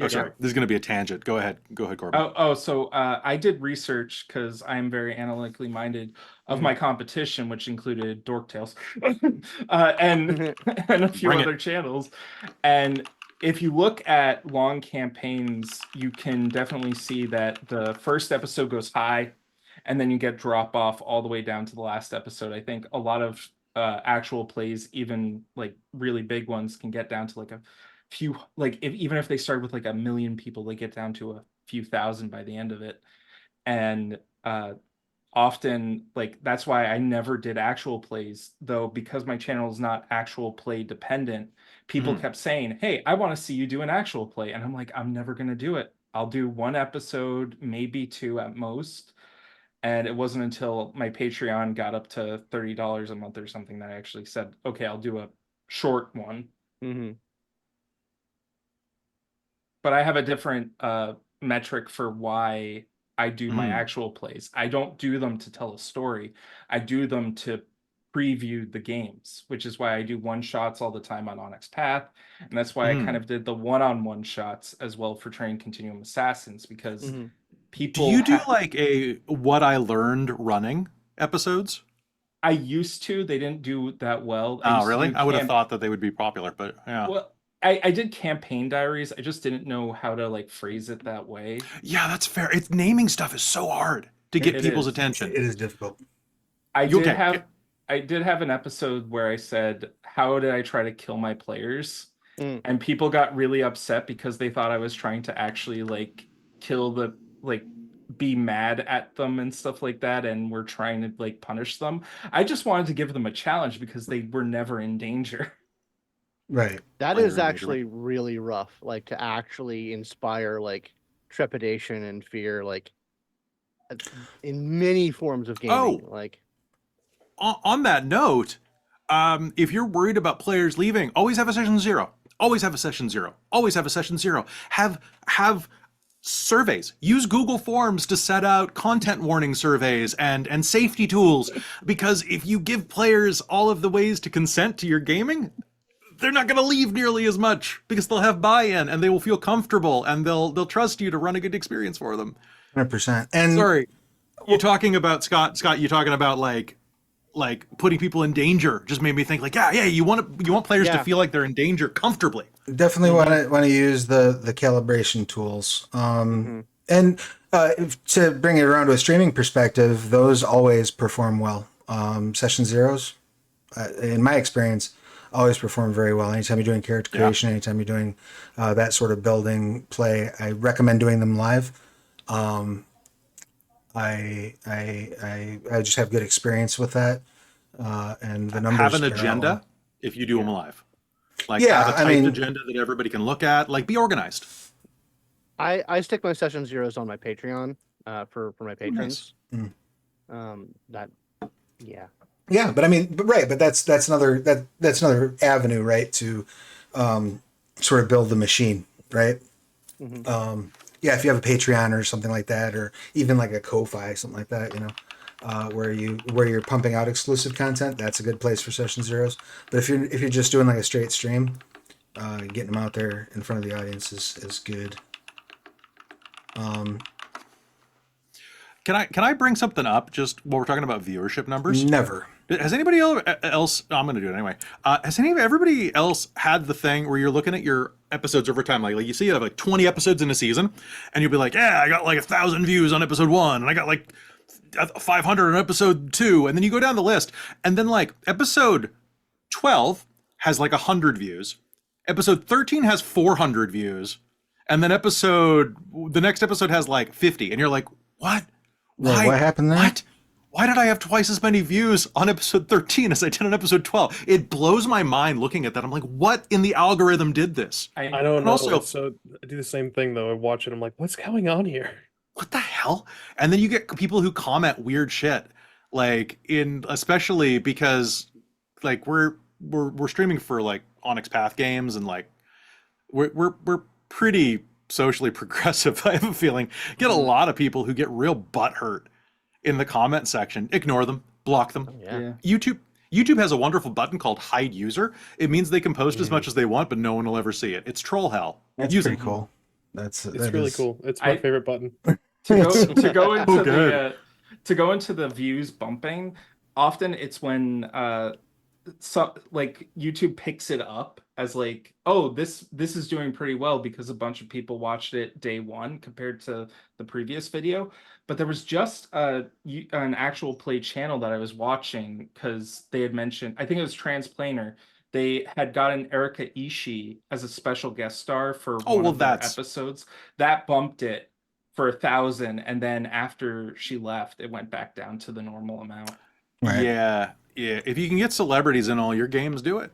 Oh, sorry. This is going to be a tangent. Go ahead. Go ahead, Corbin. So I did research because I'm very analytically minded of my competition, which included Dork Tales, and and a few Bring it. other channels. And if you look at long campaigns, you can definitely see that the first episode goes high, and then you get drop off all the way down to the last episode. I think a lot of actual plays, even like really big ones, can get down to like a few, like even if they start with like 1 million people, they get down to a few thousand by the end of it. And often, like, that's why I never did actual plays, though, because my channel is not actual play dependent. People kept saying, hey, I want to see you do an actual play, and I'm like, I'm never going to do it. I'll do one episode, maybe two at most. And it wasn't until my Patreon got up to $30 a month or something that I actually said, okay, I'll do a short one. Mm-hmm. But I have a different metric for why I do my actual plays. I don't do them to tell a story. I do them to preview the games, which is why I do one shots all the time on Onyx Path. And that's why I kind of did the one-on-one shots as well for Train Continuum Assassins, because Do you do people like a what I learned running episodes? I used to, they didn't do that well. I Oh, used to really? do I would have thought that they would be popular, but yeah. well, I did campaign diaries. I just didn't know how to like phrase it that way. Yeah, that's fair. It's naming stuff is so hard to get It people's is. attention. It is difficult. I You did okay? have I did have an episode where I said, how did I try to kill my players? Mm. And people got really upset because they thought I was trying to actually like kill the like be mad at them and stuff like that, and we're trying to like punish them. I just wanted to give them a challenge because they were never in danger. Right. That Player is engagement. actually really rough. Like to actually inspire like trepidation and fear, like in many forms of gaming. Oh. Like On that note, if you're worried about players leaving, always have a session 0. Always have a session 0. Always have a session 0. Have surveys. Use Google Forms to set out content warning surveys and safety tools, because if you give players all of the ways to consent to your gaming, they're not going to leave nearly as much because they'll have buy-in and they will feel comfortable and they'll trust you to run a good experience for them. 100%. And Sorry, you're talking about Scott. You're talking about like putting people in danger. Just made me think like, yeah, you want players to Yeah. feel like they're in danger comfortably. definitely want to use the calibration tools. And to bring it around to a streaming perspective, those always perform well. Session zeros, in my experience, always perform very well. Anytime you're doing character creation, anytime you're doing that sort of building play, I recommend doing them live. I just have good experience with that, and the numbers Have an bear out agenda well. if you do them live. Like Yeah, have a I typed mean- agenda that everybody can look at. Like be organized. I stick my session zeros on my Patreon for my patrons. nice. That yeah. Yeah, but I mean, but that's another avenue, right, to sort of build the machine, right? Yeah, if you have a Patreon or something like that, or even like a Ko-fi, something like that, where you're pumping out exclusive content, that's a good place for session zeros. But if you're just doing like a straight stream, getting them out there in front of the audience is good. Can I bring something up just while we're talking about viewership numbers? Never. Has anybody else? I'm going to do it anyway. Has everybody else had the thing where you're looking at your episodes over time? Like you see, you have like 20 episodes in a season, and you'll be like, yeah, I got like 1,000 views on episode 1, and I got like 500 on episode 2, and then you go down the list, and then like episode 12 has like 100 views, episode 13 has 400 views, and then the next episode has like 50, and you're like, what? Why? What happened there? What? Why did I have twice as many views on episode 13 as I did on episode 12? It blows my mind looking at that. I'm like, what in the algorithm did this? I don't And know. also- So I do the same thing though. I watch it. I'm like, what's going on here? What the hell? And then you get people who comment weird shit, like especially because like we're streaming for like Onyx Path games, and like we're pretty socially progressive, I have a feeling, get a lot of people who get real butthurt in the comment section. Ignore them, block them. Oh, yeah. Yeah. YouTube has a wonderful button called hide user. It means they can post as much as they want, but no one will ever see it. It's troll hell. That's Use pretty it. cool. It's really cool. It's my I- favorite button. To go into Oh, good. to go into the views bumping, often it's when so like YouTube picks it up as like, oh, this is doing pretty well because a bunch of people watched it day one compared to the previous video. But there was just an actual play channel that I was watching because they had mentioned, I think it was Transplaner. They had gotten Erika Ishii as a special guest star for one of their episodes. That bumped it for 1,000, and then after she left, it went back down to the normal amount. Right. Yeah. If you can get celebrities in all your games, do it.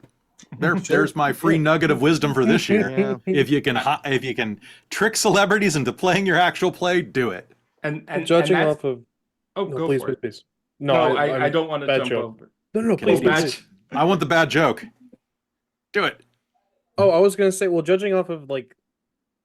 There's my free nugget of wisdom for this year. Yeah. If you can trick celebrities into playing your actual play, do it. And Judging that's, off of oh, no, go please, for it. please. No, I'm- I don't want to bad jump joke. over. No, Can please, I Oh, please, bad. please. I want the bad joke. Do it. Oh, I was gonna say, well, judging off of like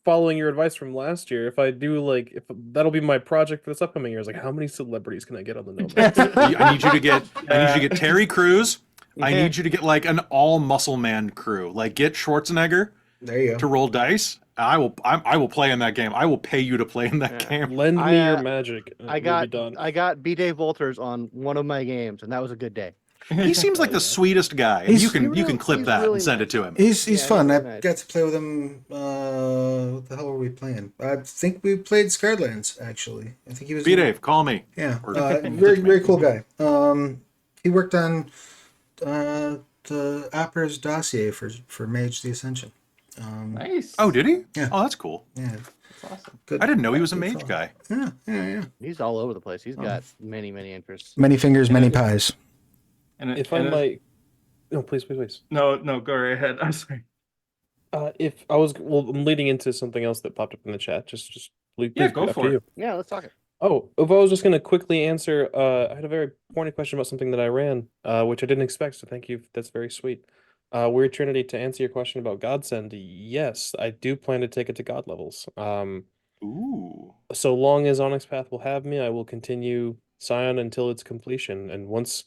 following your advice from last year, if I do like, if that'll be my project for this upcoming year, is like, how many celebrities can I get on the Nomads? I need you to get Terry Crews. I Yeah. need you to get like an all muscle man crew. Like get Schwarzenegger There you to go. roll dice. I will play in that game. I will pay you to play in that Yeah. game. Lend I, me your uh, magic. I We'll be got done. B. Dave Walters on one of my games, and that was a good day. He seems like Oh, the yeah. sweetest guy. And He's- you can He clip he's that really and send nice. it to him. He's Yeah, fun. he's I really nice. got to play with him. What the hell were we playing? I think we played Scarlands actually. I think he was. B Dave, call me. Yeah, Or- very cool guy. He worked on the Opera's dossier for Mage the Ascension. Nice. Oh, did he? Yeah. Oh, that's cool. Yeah, That's awesome. good. I didn't know he was a good mage fella. guy. Yeah. He's all over the place. He's got many interests. Many fingers, many pies. And If I might, no, please, please, please. no, go right ahead. I'm sorry. If I was, well, I'm leading into something else that popped up in the chat. Just please, Yeah, please, go up for to it. you. Yeah, let's talk it. Oh, if I was just gonna quickly answer, I had a very pointed question about something that I ran, which I didn't expect. So thank you. That's very sweet. Weird Trinity, to answer your question about Godsend, yes, I do plan to take it to God levels. Ooh. So long as Onyx Path will have me, I will continue Scion until its completion. And once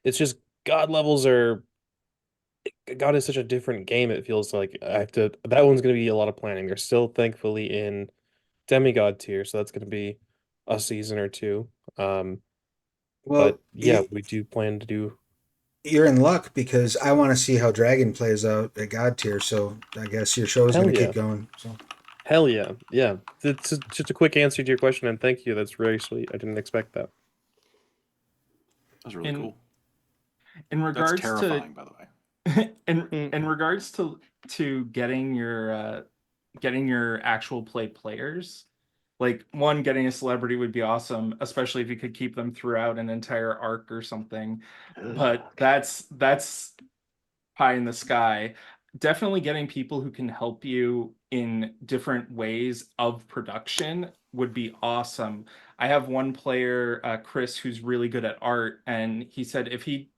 it's just God levels are God is such a different game, it feels like I have to that one's gonna be a lot of planning. They're still thankfully in demigod tier, so that's gonna be a season or two. Well, But yeah, we do plan to do you're in luck because I want to see how Dragon plays out at God tier. So I guess your show is Hell going to yeah. keep going. So hell yeah. Yeah. It's just a quick answer to your question, and thank you. That's very sweet. I didn't expect that. That's really cool. In That's regards terrifying, by the way. to in regards to getting your actual players, like one, getting a celebrity would be awesome, especially if you could keep them throughout an entire arc or something. But that's pie in the sky. Definitely getting people who can help you in different ways of production would be awesome. I have one player, Chris, who's really good at art, and he said if he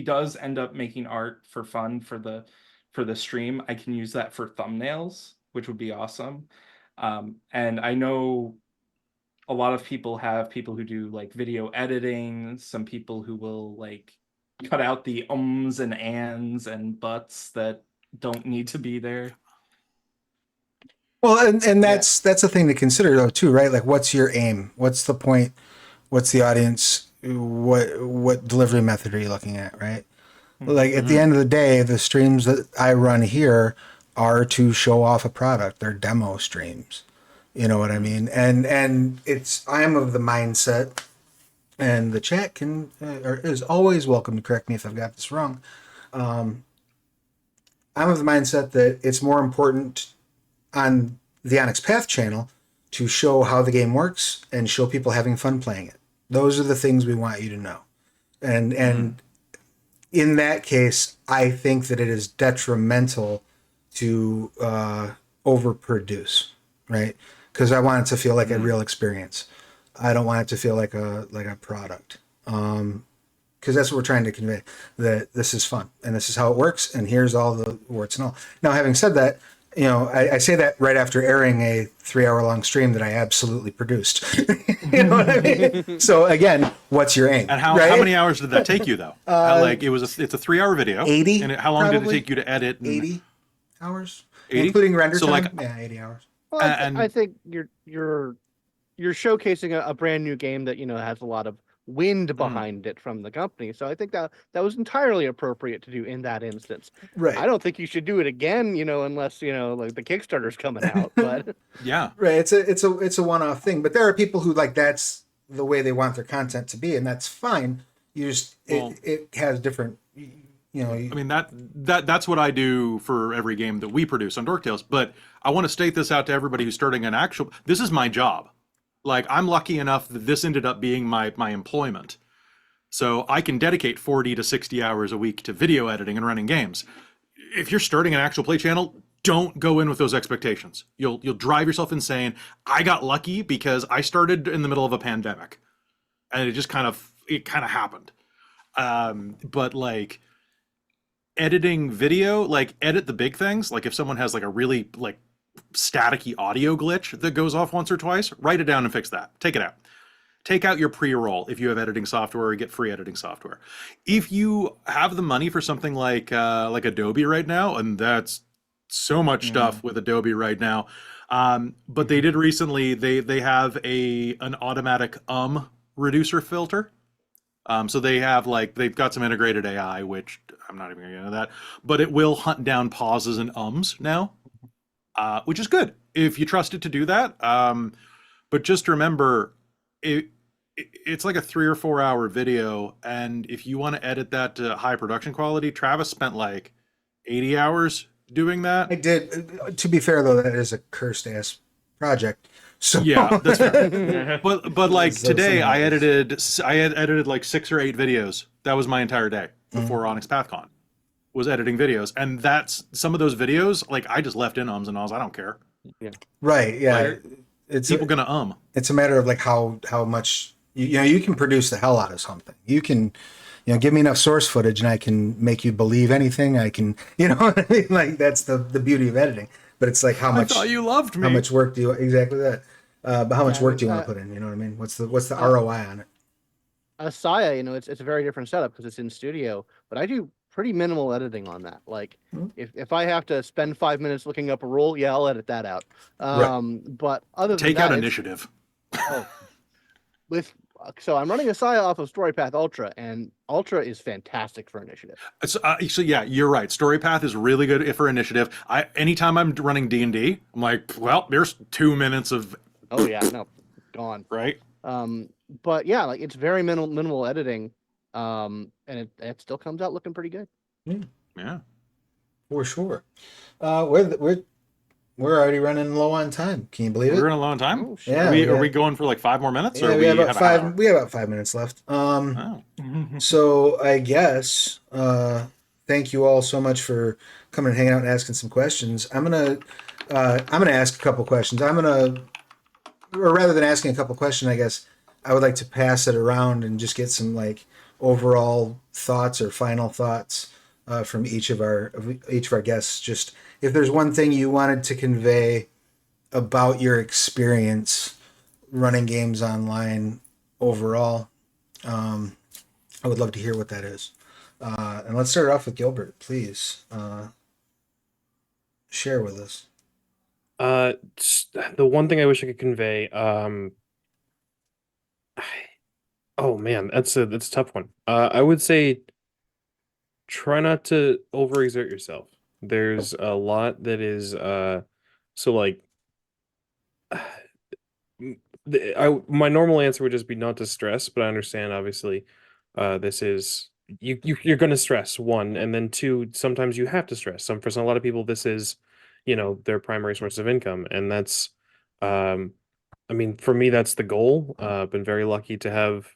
does end up making art for fun for the stream, I can use that for thumbnails, which would be awesome. And I know a lot of people have people who do like video editing, some people who will like cut out the ums and ands and buts that don't need to be there. well, and that's a thing to consider though too, right? Like, what's your aim? What's the point? What's the audience? What delivery method are you looking at, right? Like at the end of the day, the streams that I run here are to show off a product. They're demo streams. You know what I mean? And I'm of the mindset, and the chat can or is always welcome to correct me if I've got this wrong. I'm of the mindset that it's more important on the Onyx Path channel to show how the game works and show people having fun playing it. Those are the things we want you to know. And in that case, I think that it is detrimental to overproduce, right? Because I want it to feel like a real experience. I don't want it to feel like a product. Because that's what we're trying to convey, that this is fun and this is how it works and here's all the warts and all. Now, having said that, you know, I say that right after airing a 3 hour long stream that I absolutely produced. You know what I mean? So again, what's your aim? And how right? many hours did that take you though? Like it's a 3 hour video. 80, And how long did it probably. take you to edit? 80 hours, 80? including render So, time. like, Yeah, 80 hours. Well, and I think you're showcasing a brand new game that has a lot of wind behind it from the company. So I think that was entirely appropriate to do in that instance. Right. I don't think you should do it again, unless like the Kickstarter's coming out. But yeah, Right. It's a one-off thing, but there are people who like that's the way they want their content to be, and that's fine. You just Well- it has different, you know. I mean that's what I do for every game that we produce on Dork Tales. But I want to state this out to everybody who's starting an actual. This is my job. Like I'm lucky enough that this ended up being my employment. So I can dedicate 40 to 60 hours a week to video editing and running games. If you're starting an actual play channel, don't go in with those expectations. You'll drive yourself insane. I got lucky because I started in the middle of a pandemic, and it just kind of happened. But like editing video, like edit the big things. Like if someone has like a really like staticky audio glitch that goes off once or twice, write it down and fix that. Take it out. Take out your pre-roll if you have editing software, or get free editing software. If you have the money for something like Adobe right now, and that's so much stuff with Adobe right now. But they did recently, they have an automatic reducer filter. So they've got some integrated AI, which I'm not even gonna get into that, but it will hunt down pauses and ums now, which is good if you trust it to do that. But just remember, it's like a 3 or 4 hour video, and if you want to edit that to high production quality, Travis spent like 80 hours doing that. I did. To be fair, though, that is a cursed ass project. So Yeah, that's fair. But like So today, I sometimes- had edited like 6 or 8 videos. That was my entire day before Onyx PathCon. Was editing videos, and that's some of those videos. Like I just left in ums and ahs. I don't care. right, yeah, Like, it's People gonna it's a matter of like how much you can produce the hell out of something. You can, give me enough source footage and I can make you believe anything. I can, what I mean? Like that's the beauty of editing. But it's like how I much thought you loved me. how much work do you exactly that? But how much Yeah, work do you want uh, to put in? You know what I mean? What's the ROI on it? Asaya, it's a very different setup because it's in studio, but I do pretty minimal editing on that. Like Mhm. if I have to spend 5 minutes looking up a rule, yeah, I'll edit that out. But other than Take that, out it's- initiative. oh, so I'm running Asaya off of StoryPath Ultra, and Ultra is fantastic for initiative. So yeah, you're right. StoryPath is really good for initiative. Anytime I'm running D&D, I'm like, well, there's 2 minutes of Oh yeah, no, gone. right. But yeah, like it's very minimal editing, and it still comes out looking pretty good. Yeah. For sure. We're already running low on time. Can you believe it? We're in a long time. Oh, shit. Yeah, Are we we going for like 5 more minutes, Yeah, or we have about have an hour? five. We have about 5 minutes left. Oh. So I guess thank you all so much for coming and hanging out and asking some questions. I'm gonna ask a couple questions. Or rather than asking a couple questions, I guess I would like to pass it around and just get some like overall thoughts or final thoughts from each of our guests. Just if there's one thing you wanted to convey about your experience running games online overall, I would love to hear what that is. And let's start off with Gilbert. Please share with us. The one thing I wish I could convey, oh man, that's a tough one. I would say try not to overexert yourself. There's a lot that is so like my normal answer would just be not to stress, but I understand obviously this is you're going to stress, one, and then two, sometimes you have to stress. For a lot of people this is their primary source of income, and that's I mean, for me that's the goal. Been very lucky to have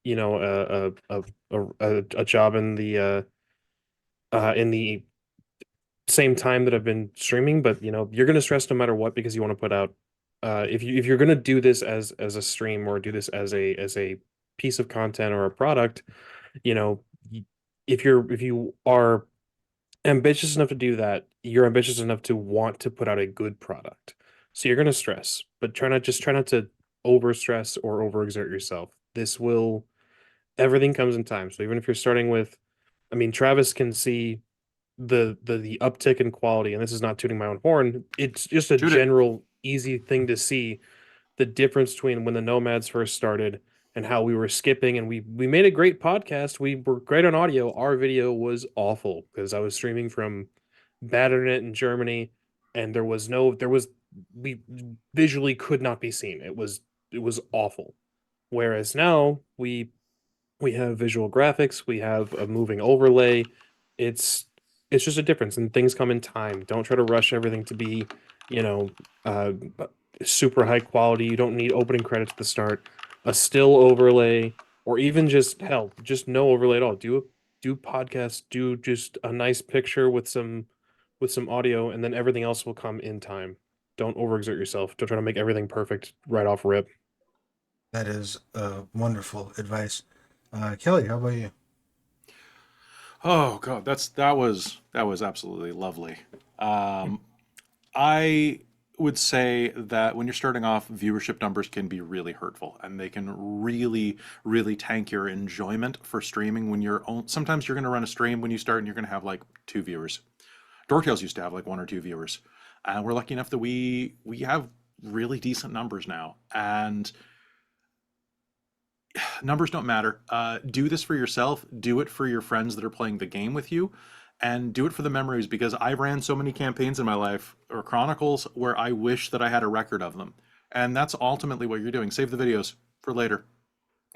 a job in the same time that I've been streaming, but you're going to stress no matter what because you want to put out if you're going to do this as a stream or do this as a piece of content or a product, if you are ambitious enough to do that, you're ambitious enough to want to put out a good product. So you're gonna stress, but try not to over stress or overexert yourself. This will everything comes in time. So even if you're starting with, I mean, Travis can see the uptick in quality, and this is not tooting my own horn. It's just a Shoot it. general easy thing to see the difference between when the Nomads first started and how we were skipping, and we made a great podcast. We were great on audio. Our video was awful because I was streaming from bad internet in Germany, and there was we visually could not be seen. It was awful. Whereas now we have visual graphics, we have a moving overlay. It's it's just a difference, and things come in time. Don't try to rush everything to be, you know, uh, super high quality. You don't need opening credits at the start. A still overlay, or even just hell, just no overlay at all. Do podcast, do just a nice picture with some audio, and then everything else will come in time. Don't overexert yourself. Don't try to make everything perfect right off rip. That is wonderful advice. Kelly, how about you? Oh God, that was absolutely lovely. I would say that when you're starting off, viewership numbers can be really hurtful, and they can really tank your enjoyment for streaming. Sometimes you're going to run a stream when you start, and you're going to have like 2 viewers. Dorktales used to have like 1 or 2 viewers, and we're lucky enough that we have really decent numbers now. And numbers don't matter. Do this for yourself. Do it for your friends that are playing the game with you, and do it for the memories. Because I ran so many campaigns in my life or chronicles where I wish that I had a record of them, and that's ultimately what you're doing. Save the videos for later.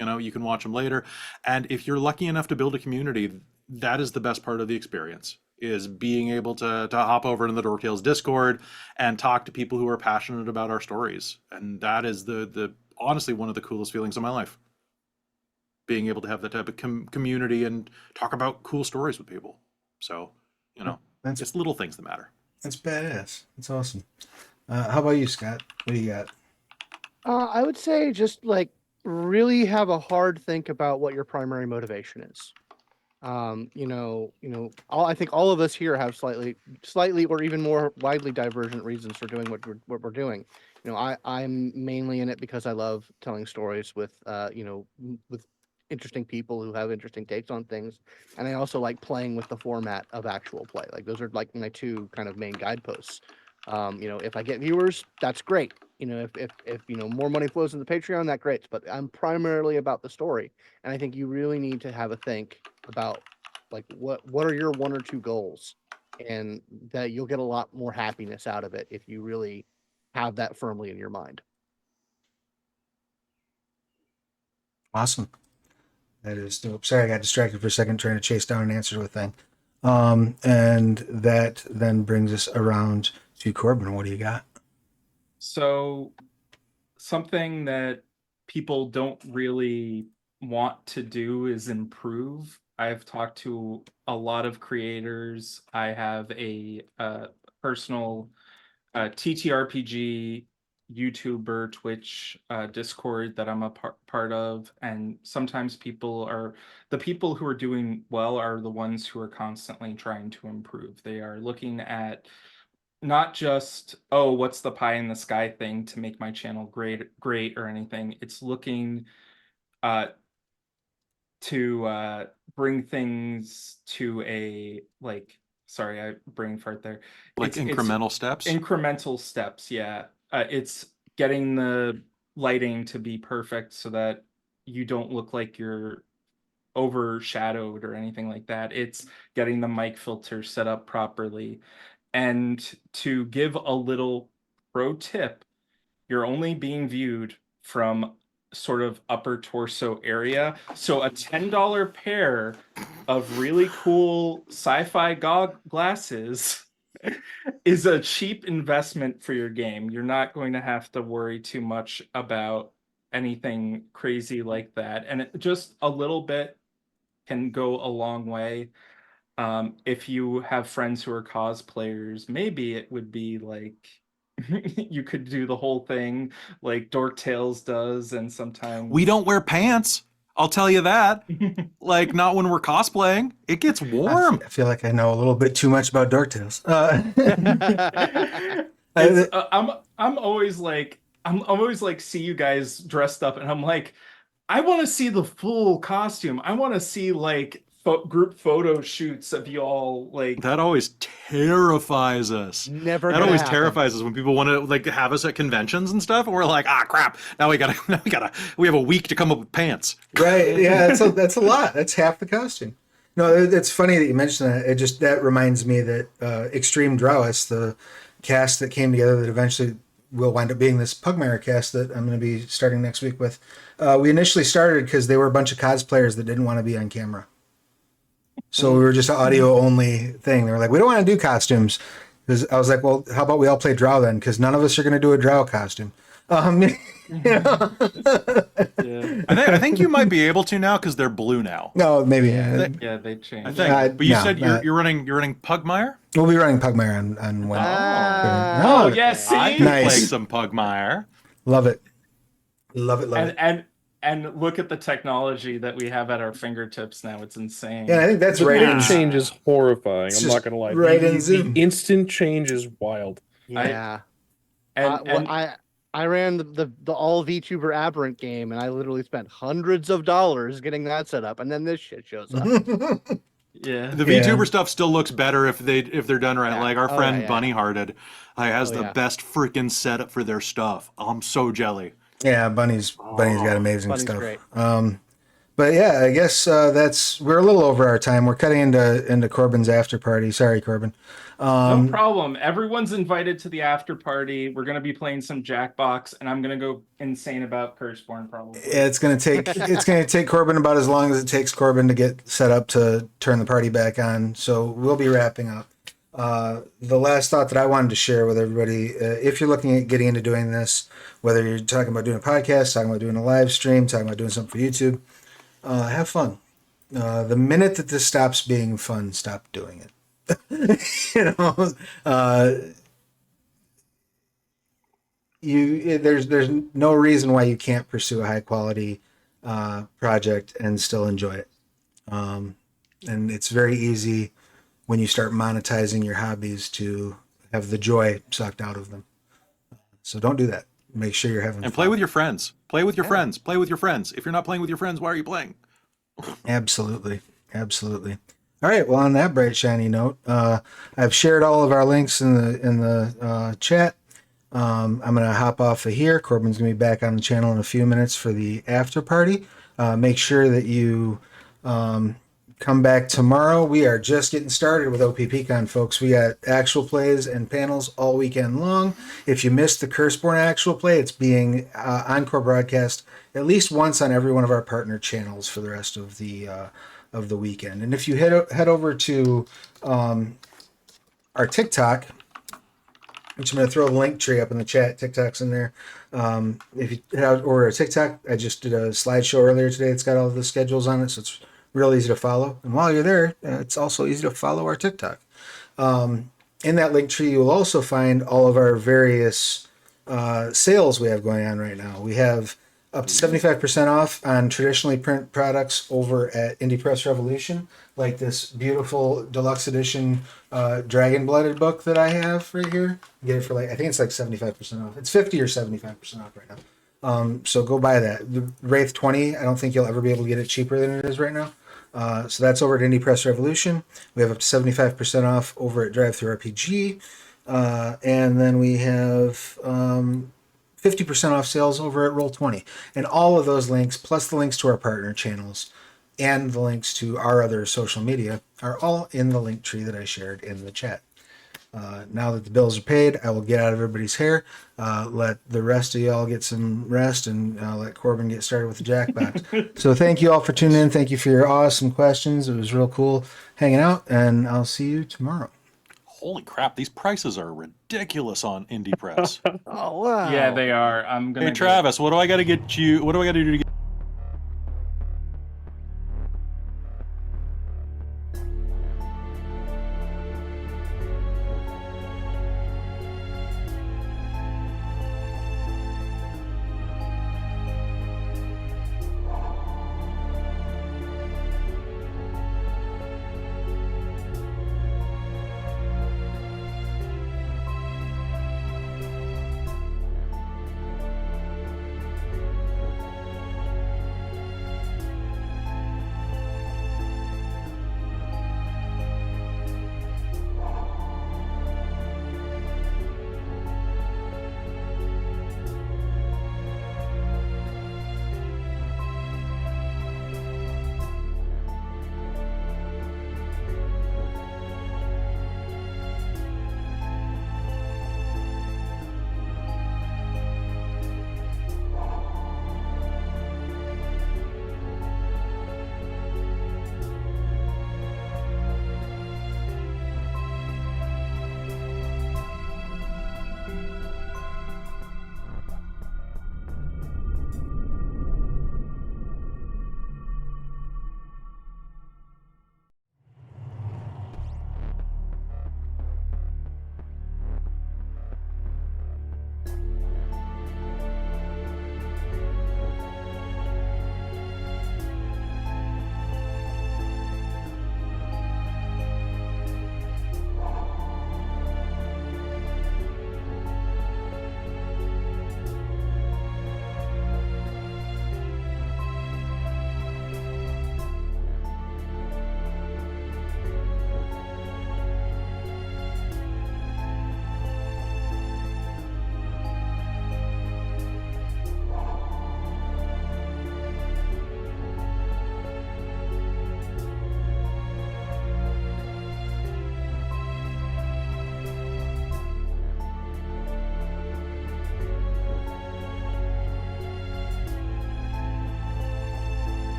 You can watch them later. And if you're lucky enough to build a community, that is the best part of the experience, is being able to hop over into the Dorktales Discord and talk to people who are passionate about our stories. And that is the honestly one of the coolest feelings of my life, being able to have that type of community and talk about cool stories with people. So, That's it's little things that matter. that's badass. That's awesome. How about you, Scott? What do you got? I would say just like really have a hard think about what your primary motivation is. I think all of us here have slightly, or even more widely divergent reasons for doing what we're doing. I'm mainly in it because I love telling stories with, with interesting people who have interesting takes on things, and I also like playing with the format of actual play. Like those are like my two kind of main guideposts. If I get viewers, that's great. If more money flows into Patreon, that's great. But I'm primarily about the story, and I think you really need to have a think about like what are your 1 or 2 goals, and that you'll get a lot more happiness out of it if you really have that firmly in your mind. Awesome. That is dope. Sorry, I got distracted for a second trying to chase down an answer to a thing. And that then brings us around to Corbin. What do you got? So something that people don't really want to do is improve. I've talked to a lot of creators. I have a personal TTRPG YouTuber Twitch Discord that I'm a part of, and sometimes the people who are doing well are the ones who are constantly trying to improve. They are looking at not just, oh, what's the pie in the sky thing to make my channel great or anything. It's looking uh to bring things to a, like, sorry, I brain fart there. Like It's incremental steps. incremental steps, yeah. It's getting the lighting to be perfect so that you don't look like you're overshadowed or anything like that. It's getting the mic filter set up properly. And to give a little pro tip, you're only being viewed from sort of upper torso area. So a $10 pair of really cool sci-fi glasses is a cheap investment for your game. You're not going to have to worry too much about anything crazy like that. And just a little bit can go a long way. If you have friends who are cosplayers, maybe it would be like you could do the whole thing like Dork Tales does, and We sometimes don't wear pants. I'll tell you that. Like, not when we're cosplaying. It gets warm. I feel like I know a little bit too much about Dork Tales. I'm always like see you guys dressed up, and I'm like, I want to see the full costume. I want to see like group photo shoots of you all like. That always terrifies us. Never That gonna always happen. terrifies us when people want to like have us at conventions and stuff, and we're like, ah, crap. Now we have a week to come up with pants. Right? Yeah, that's a lot. That's half the costume. No, it's funny that you mentioned that. It just that reminds me that Extreme Drowis, the cast that came together that eventually will wind up being this Pugmire cast that I'm going to be starting next week with. We initially started because they were a bunch of cosplayers that didn't want to be on camera. So we were just an audio only thing. They were like, we don't want to do costumes. I was like, well, how about we all play Drow then? Because none of us are going to do a Drow costume. Yeah. I think you might be able to now because they're blue now. No, maybe. Yeah, they I changed. think. But you no, said you're running Pugmire? We'll be running Pugmire on Wednesday. Ah, Oh, yes, see? I can Nice. play some Pugmire. Love it. Love it. And look at the technology that we have at our fingertips now. It's insane. Yeah, I think that's The right rate in of change is horrifying. It's I'm just not gonna lie. right in The Zoom. instant change is wild. Yeah. And I ran the all VTuber Aberrant game, and I literally spent hundreds of dollars getting that set up, and then this shit shows up. yeah. The Yeah. VTuber stuff still looks better if they're done right. Yeah. Like our Oh, friend yeah. Bunny Hearted has Oh, the yeah. best freaking setup for their stuff. I'm so jelly. Yeah, Bunny's got amazing Bunny's stuff. great. But yeah, I guess we're a little over our time. We're cutting into Corbin's after party. Sorry, Corbin. No problem. Everyone's invited to the after party. We're gonna be playing some Jackbox, and I'm gonna go insane about Curseborn probably. It's gonna take Corbin about as long as it takes Corbin to get set up to turn the party back on. So we'll be wrapping up. The last thought that I wanted to share with everybody, if you're looking at getting into doing this, whether you're talking about doing a podcast, talking about doing a live stream, talking about doing something for YouTube, have fun. The minute that this stops being fun, stop doing it. There's no reason why you can't pursue a high quality project and still enjoy it. And it's very easy when you start monetizing your hobbies to have the joy sucked out of them. So don't do that. Make sure you're having And fun. play with your friends. Play with your friends. Play with your friends. If you're not playing with your friends, why are you playing? Absolutely. All right. Well, on that bright, shiny note, I've shared all of our links in the chat. I'm going to hop off of here. Corbin's going to be back on the channel in a few minutes for the after party. Make sure that you come back tomorrow. We are just getting started with OPPCon, folks. We got actual plays and panels all weekend long. If you missed the Curseborn actual play, it's being encore broadcast at least once on every one of our partner channels for the rest of the weekend. And if you head over to our TikTok, which I'm going to throw the link tree up in the chat. TikTok's in there. If you head over to TikTok, I just did a slideshow earlier today. It's got all the schedules on it, so it's real easy to follow. And while you're there, it's also easy to follow our TikTok. In that link tree, you will also find all of our various sales we have going on right now. We have up to 75% off on traditionally print products over at Indie Press Revolution, like this beautiful deluxe edition Dragon Blooded book that I have right here. Get it for I think it's 75% off. It's 50 or 75% off right now. So go buy that. The Wraith 20, I don't think you'll ever be able to get it cheaper than it is right now. So that's over at Indie Press Revolution. We have up to 75% off over at Drive Thru RPG. And then we have 50% off sales over at Roll20. And all of those links, plus the links to our partner channels and the links to our other social media, are all in the link tree that I shared in the chat. Now that the bills are paid, I will get out of everybody's hair, let the rest of y'all get some rest, and let Corbin get started with the Jackbox. So thank you all for tuning in. Thank you for your awesome questions. It was real cool hanging out, and I'll see you tomorrow. Holy crap, these prices are ridiculous on Indie Press. Oh wow. Yeah, they are. I'm gonna Hey Travis, what do I got to get you? What do I got to do to get